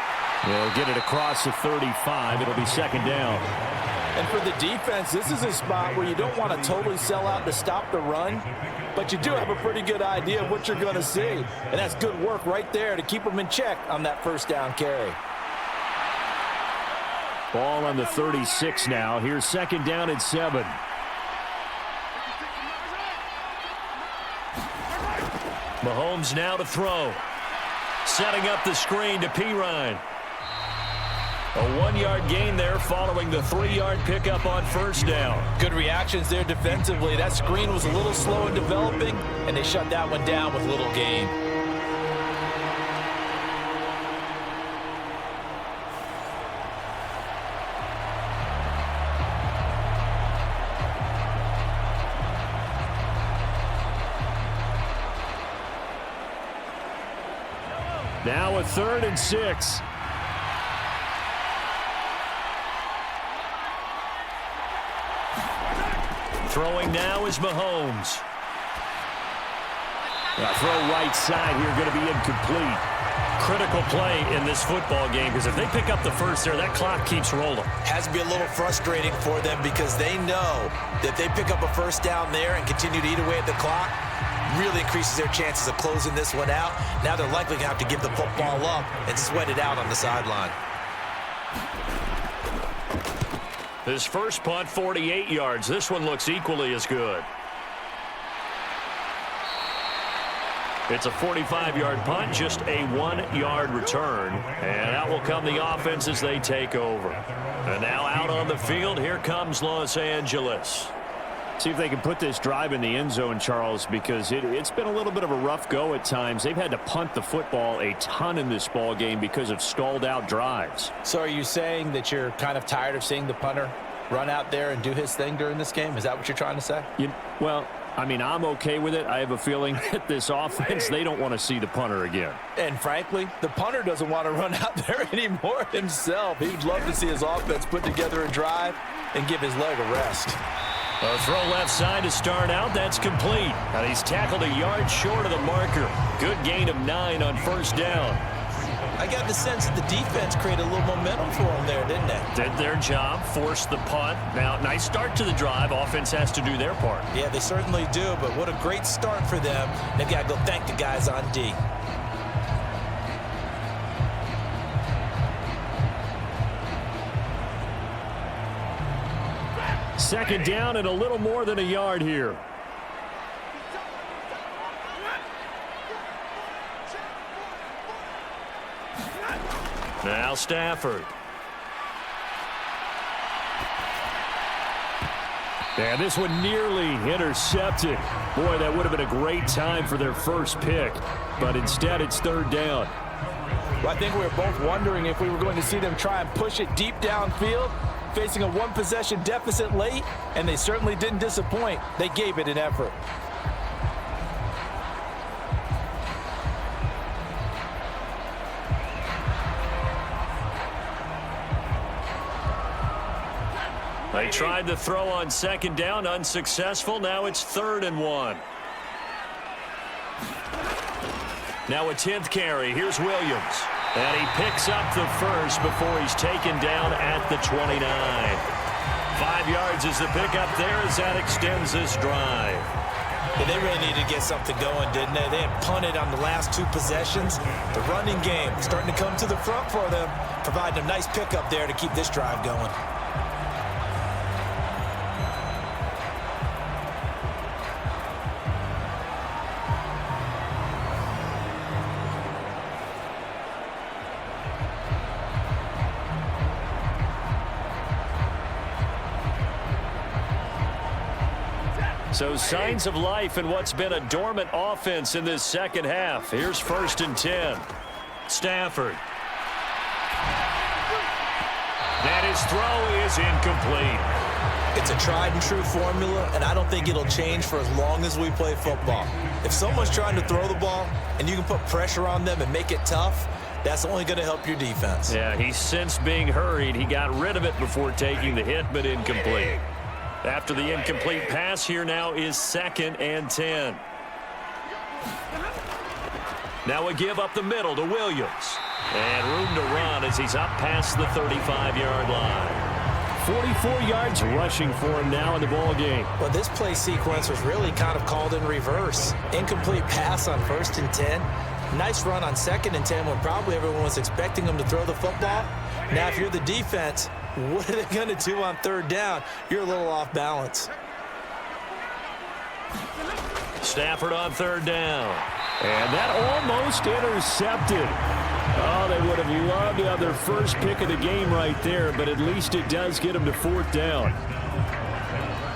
They'll get it across the 35. It'll be 2nd down. And for the defense, this is a spot where you don't want to totally sell out to stop the run, but you do have a pretty good idea of what you're going to see. And that's good work right there to keep them in check on that 1st down carry. Ball on the 36 now. Here's 2nd down and 7. Mahomes now to throw. Setting up the screen to Pirine. A 1-yard gain there following the 3-yard pickup on first down. Good reactions there defensively. That screen was a little slow in developing, and they shut that one down with little gain. Now a 3rd and 6. Throwing now is Mahomes. Throw right side here, going to be incomplete. Critical play in this football game, because if they pick up the first there, that clock keeps rolling. Has to be a little frustrating for them because they know that if they pick up a first down there and continue to eat away at the clock, really increases their chances of closing this one out. Now they're likely going to have to give the football up and sweat it out on the sideline. His first punt, 48 yards. This one looks equally as good. It's a 45-yard punt, just a 1-yard return. And out will come the offense as they take over. And now out on the field, here comes Los Angeles. See if they can put this drive in the end zone, Charles, because it's been a little bit of a rough go at times. They've had to punt the football a ton in this ball game because of stalled-out drives. So are you saying that you're kind of tired of seeing the punter run out there and do his thing during this game? Is that what you're trying to say? Well, I mean, I'm okay with it. I have a feeling that this offense, they don't want to see the punter again. And frankly, the punter doesn't want to run out there anymore himself. He would love to see his offense put together a drive and give his leg a rest. A throw left side to start out. That's complete. And he's tackled a yard short of the marker. Good gain of 9 on first down. I got the sense that the defense created a little momentum for them there, didn't they? Did their job, forced the punt. Now, nice start to the drive. Offense has to do their part. Yeah, they certainly do, but what a great start for them. They've got to go thank the guys on D. Second down and a little more than a yard here. Now Stafford. And this one nearly intercepted. Boy, that would have been a great time for their first pick. But instead, it's third down. Well, I think we were both wondering if we were going to see them try and push it deep downfield, facing a one-possession deficit late, and they certainly didn't disappoint. They gave it an effort. They tried to throw on second down, unsuccessful. Now it's 3rd and 1. Now a 10th carry. Here's Williams. And he picks up the first before he's taken down at the 29. 5 yards is the pickup there as that extends this drive. Yeah, they really needed to get something going, didn't they? They had punted on the last 2 possessions. The running game starting to come to the front for them, providing a nice pickup there to keep this drive going. So signs of life in what's been a dormant offense in this second half. Here's 1st and 10. Stafford. And his throw is incomplete. It's a tried and true formula, and I don't think it'll change for as long as we play football. If someone's trying to throw the ball and you can put pressure on them and make it tough, that's only going to help your defense. Yeah, he sensed being hurried. He got rid of it before taking the hit, but incomplete. After the incomplete pass, here now is 2nd and 10. Now a give up the middle to Williams. And room to run as he's up past the 35-yard line. 44 yards rushing for him now in the ball game. Well, this play sequence was really kind of called in reverse. Incomplete pass on 1st and 10. Nice run on 2nd and 10 when probably everyone was expecting him to throw the football. Now, if you're the defense, what are they going to do on 3rd down? You're a little off balance. Stafford on 3rd down. And that almost intercepted. Oh, they would have loved to have their first pick of the game right there, but at least it does get them to 4th down.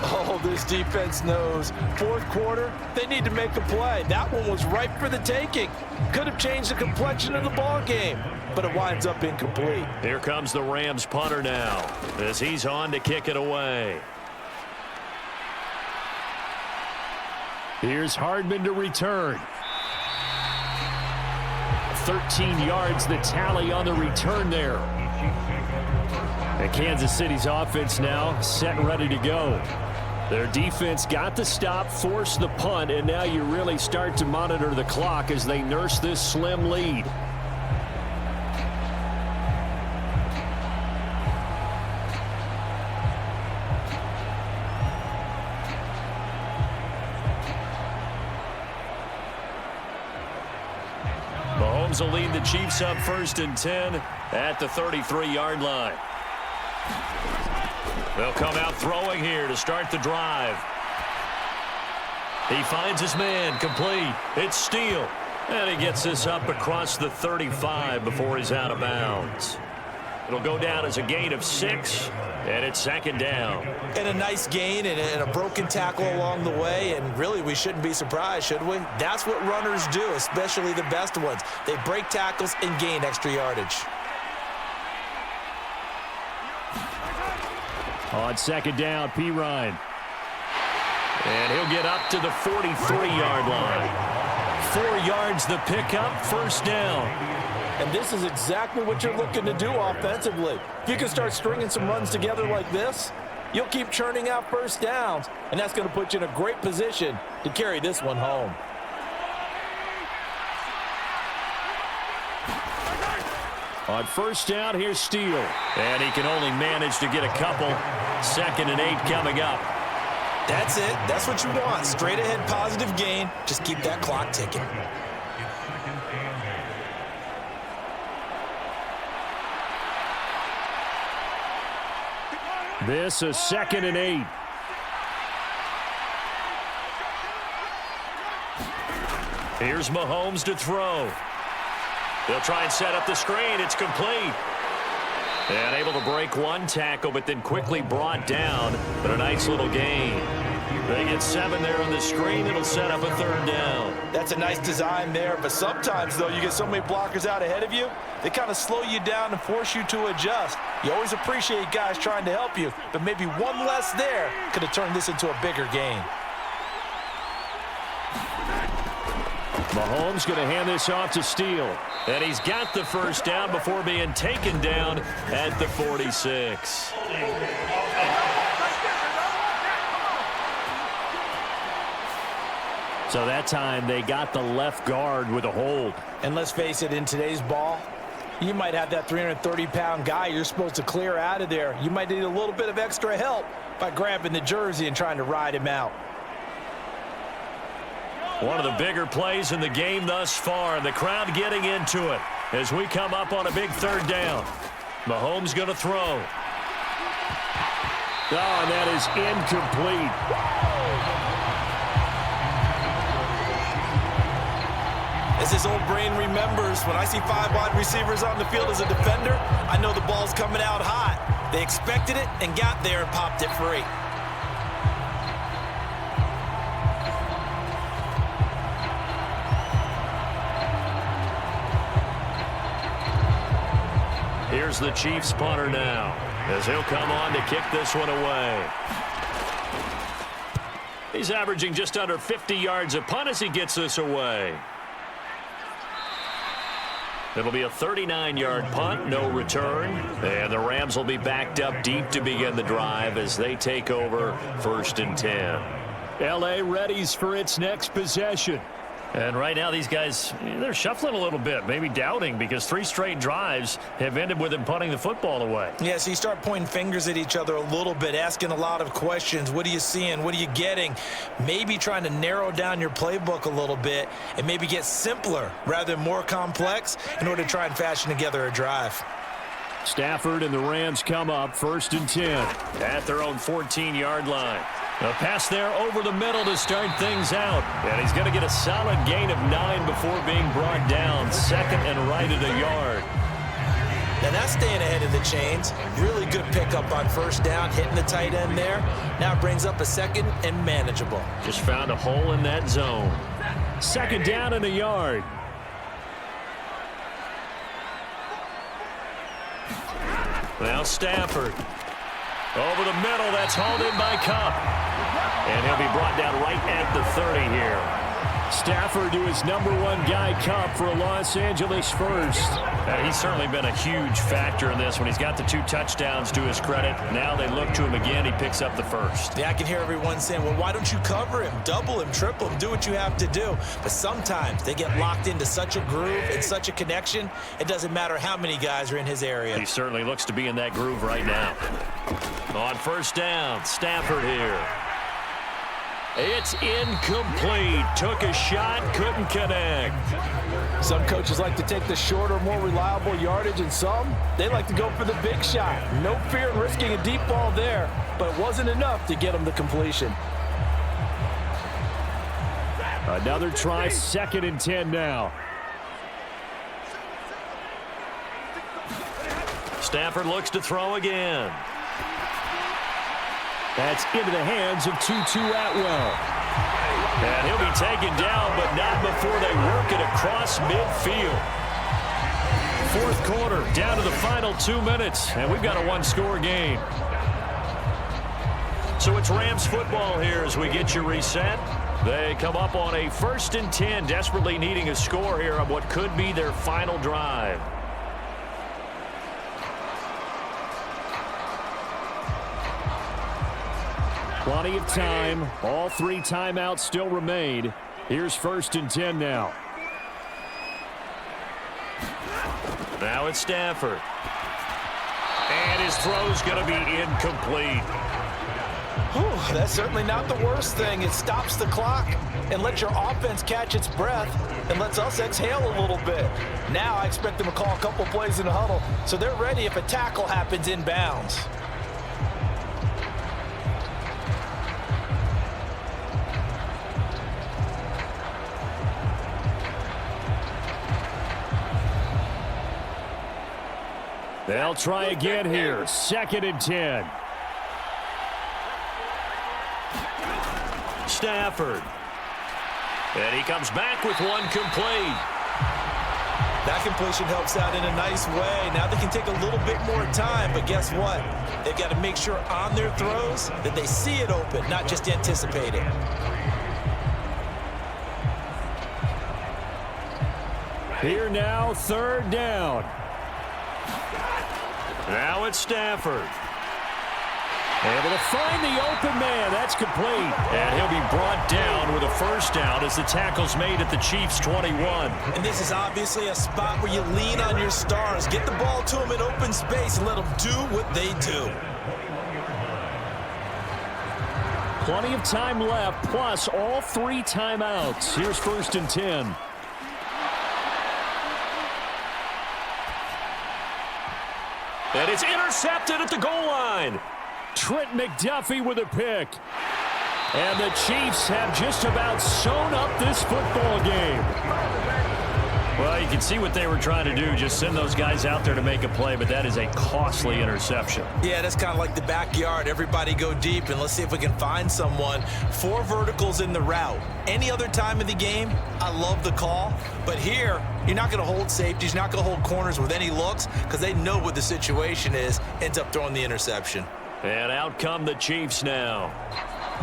Oh, this defense knows. 4th quarter, they need to make a play. That one was ripe for the taking. Could have changed the complexion of the ball game, but it winds up incomplete. Here comes the Rams punter now as he's on to kick it away. Here's Hardman to return. 13 yards the tally on the return there. And Kansas City's offense now set and ready to go. Their defense got the stop, forced the punt, and now you really start to monitor the clock as they nurse this slim lead. Mahomes will lead the Chiefs up 1st and 10 at the 33-yard line. They'll come out throwing here to start the drive. He finds his man, complete. It's Steele. And he gets this up across the 35 before he's out of bounds. It'll go down as a gain of 6, and it's 2nd down. And a nice gain and a broken tackle along the way, and really we shouldn't be surprised, should we? That's what runners do, especially the best ones. They break tackles and gain extra yardage. On 2nd down, P. Ryan. And he'll get up to the 43-yard line. 4 yards the pickup, 1st down. And this is exactly what you're looking to do offensively. If you can start stringing some runs together like this, you'll keep churning out 1st downs, and that's going to put you in a great position to carry this one home. On 1st down, here's Steele. And he can only manage to get a couple. 2nd and 8 coming up. That's it. That's what you want. Straight ahead positive gain. Just keep that clock ticking. This is 2nd and 8. Here's Mahomes to throw. They'll try and set up the screen. It's complete. And able to break one tackle, but then quickly brought down. But a nice little gain. They get 7 there on the screen. It'll set up a 3rd down. That's a nice design there, but sometimes, though, you get so many blockers out ahead of you, they kind of slow you down and force you to adjust. You always appreciate guys trying to help you, but maybe one less there could have turned this into a bigger gain. Mahomes going to hand this off to Steele. And he's got the 1st down before being taken down at the 46. So that time they got the left guard with a hold. And let's face it, in today's ball, you might have that 330-pound guy you're supposed to clear out of there. You might need a little bit of extra help by grabbing the jersey and trying to ride him out. One of the bigger plays in the game thus far. The crowd getting into it as we come up on a big 3rd down. Mahomes going to throw. Oh, and that is incomplete. As his old brain remembers, when I see 5 wide receivers on the field as a defender, I know the ball's coming out hot. They expected it and got there and popped it free. Here's the Chiefs punter now as he'll come on to kick this one away. He's averaging just under 50 yards a punt as he gets this away. It'll be a 39-yard punt, no return. And the Rams will be backed up deep to begin the drive as they take over 1st and 10. L.A. readies for its next possession. And right now these guys, they're shuffling a little bit, maybe doubting, because 3 straight drives have ended with them punting the football away. Yeah, so you start pointing fingers at each other a little bit, asking a lot of questions. What are you seeing? What are you getting? Maybe trying to narrow down your playbook a little bit and maybe get simpler rather than more complex in order to try and fashion together a drive. Stafford and the Rams come up 1st and 10. At their own 14-yard line. A pass there over the middle to start things out. And he's going to get a solid gain of 9 before being brought down. Second and right at a yard. And that's staying ahead of the chains. Really good pickup on first down, hitting the tight end there. Now it brings up a second and manageable. Just found a hole in that zone. Second down and a yard. Now Stafford. Over the middle, that's hauled in by Cup. And he'll be brought down right at the 30 here. Stafford to his number 1 guy, Cup, for a Los Angeles first. He's certainly been a huge factor in this when he's got the 2 touchdowns to his credit. Now they look to him again. He picks up the first. Yeah, I can hear everyone saying, well, why don't you cover him, double him, triple him, do what you have to do. But sometimes they get locked into such a groove and such a connection, it doesn't matter how many guys are in his area. He certainly looks to be in that groove right now. On first down, Stafford here. It's incomplete. Took a shot, couldn't connect. Some coaches like to take the shorter, more reliable yardage, and some, they like to go for the big shot. No fear in risking a deep ball there, but it wasn't enough to get him the completion. Another try, second and 10 now. Stafford looks to throw again. That's into the hands of Tutu Atwell. And he'll be taken down, but not before they work it across midfield. Fourth quarter, down to the final 2 minutes, and we've got a 1-score game. So it's Rams football here as we get you reset. They come up on a 1st and 10, desperately needing a score here on what could be their final drive. Plenty of time. All 3 timeouts still remain. Here's 1st and 10 now. Now it's Stafford. And his throw's going to be incomplete. Whew, that's certainly not the worst thing. It stops the clock and lets your offense catch its breath and lets us exhale a little bit. Now I expect them to call a couple plays in the huddle so they're ready if a tackle happens inbounds. They'll try again here. 2nd and 10. Stafford. And he comes back with one complete. That completion helps out in a nice way. Now they can take a little bit more time, but guess what? They've got to make sure on their throws that they see it open, not just anticipate it. Here now, 3rd down. Now it's Stafford. Able to find the open man. That's complete. And he'll be brought down with a first down as the tackle's made at the Chiefs' 21. And this is obviously a spot where you lean on your stars. Get the ball to them in open space and let them do what they do. Plenty of time left, plus all 3 timeouts. Here's 1st and 10. And it's intercepted at the goal line. Trent McDuffie with a pick. And the Chiefs have just about sewn up this football game. Well, you can see what they were trying to do, just send those guys out there to make a play, but that is a costly interception. Yeah, that's kind of like the backyard. Everybody go deep, and let's see if we can find someone. 4 verticals in the route. Any other time of the game, I love the call. But here, you're not going to hold safeties, you're not going to hold corners with any looks because they know what the situation is, ends up throwing the interception. And out come the Chiefs now.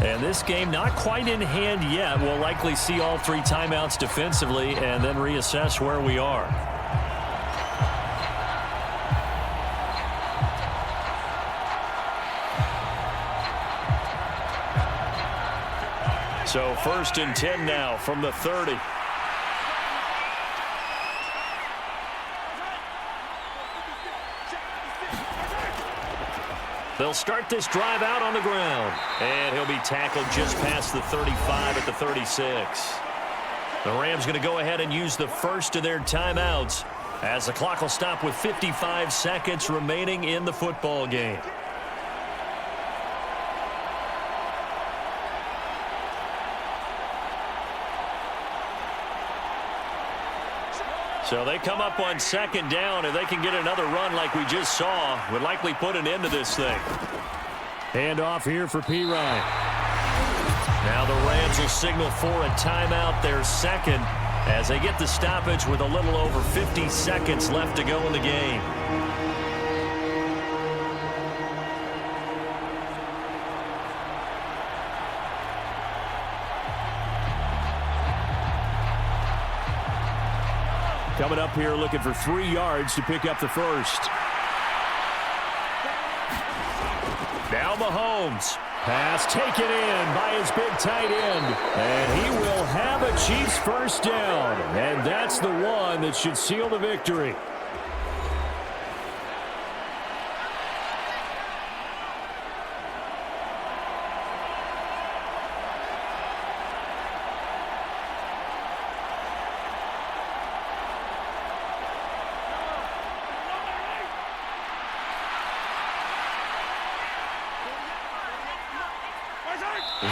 And this game not quite in hand yet. We'll likely see all 3 timeouts defensively and then reassess where we are. So 1st and 10 now from the 30. They'll start this drive out on the ground. And he'll be tackled just past the 35 at the 36. The Rams going to go ahead and use the first of their timeouts as the clock will stop with 55 seconds remaining in the football game. So they come up on second down, and they can get another run like we just saw. Would likely put an end to this thing. Hand off here for P. Ryan. Now the Rams will signal for a timeout, their second, as they get the stoppage with a little over 50 seconds left to go in the game. Coming up here looking for 3 yards to pick up the first. Now Mahomes. Pass taken in by his big tight end. And he will have a Chiefs first down. And that's the one that should seal the victory.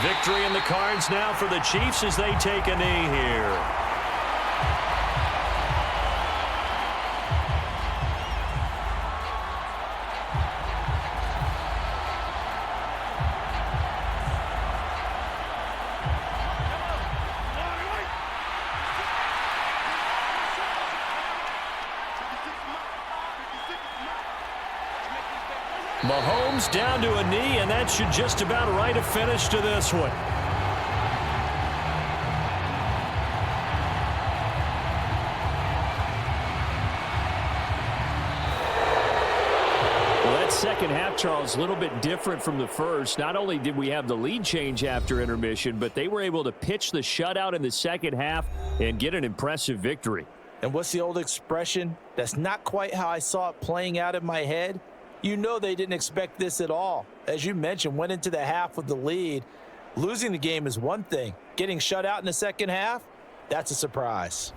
Victory in the cards now for the Chiefs as they take a knee here. Mahomes down to a knee, and that should just about write a finish to this one. Well, that second half, Charles, a little bit different from the first. Not only did we have the lead change after intermission, but they were able to pitch the shutout in the second half and get an impressive victory. And what's the old expression? That's not quite how I saw it playing out in my head. You know they didn't expect this at all. As you mentioned, went into the half with the lead. Losing the game is one thing. Getting shut out in the second half, that's a surprise.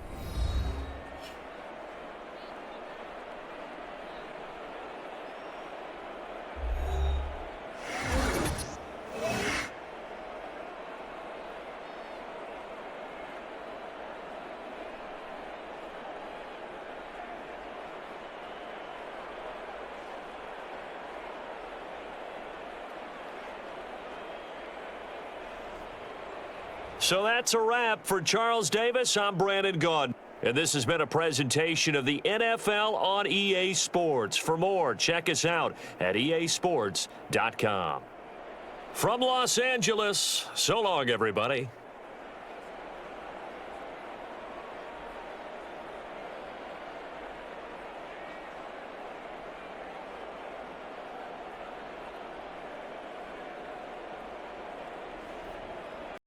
So that's a wrap for Charles Davis. I'm Brandon Gaudin. And this has been a presentation of the NFL on EA Sports. For more, check us out at easports.com. From Los Angeles, so long, everybody.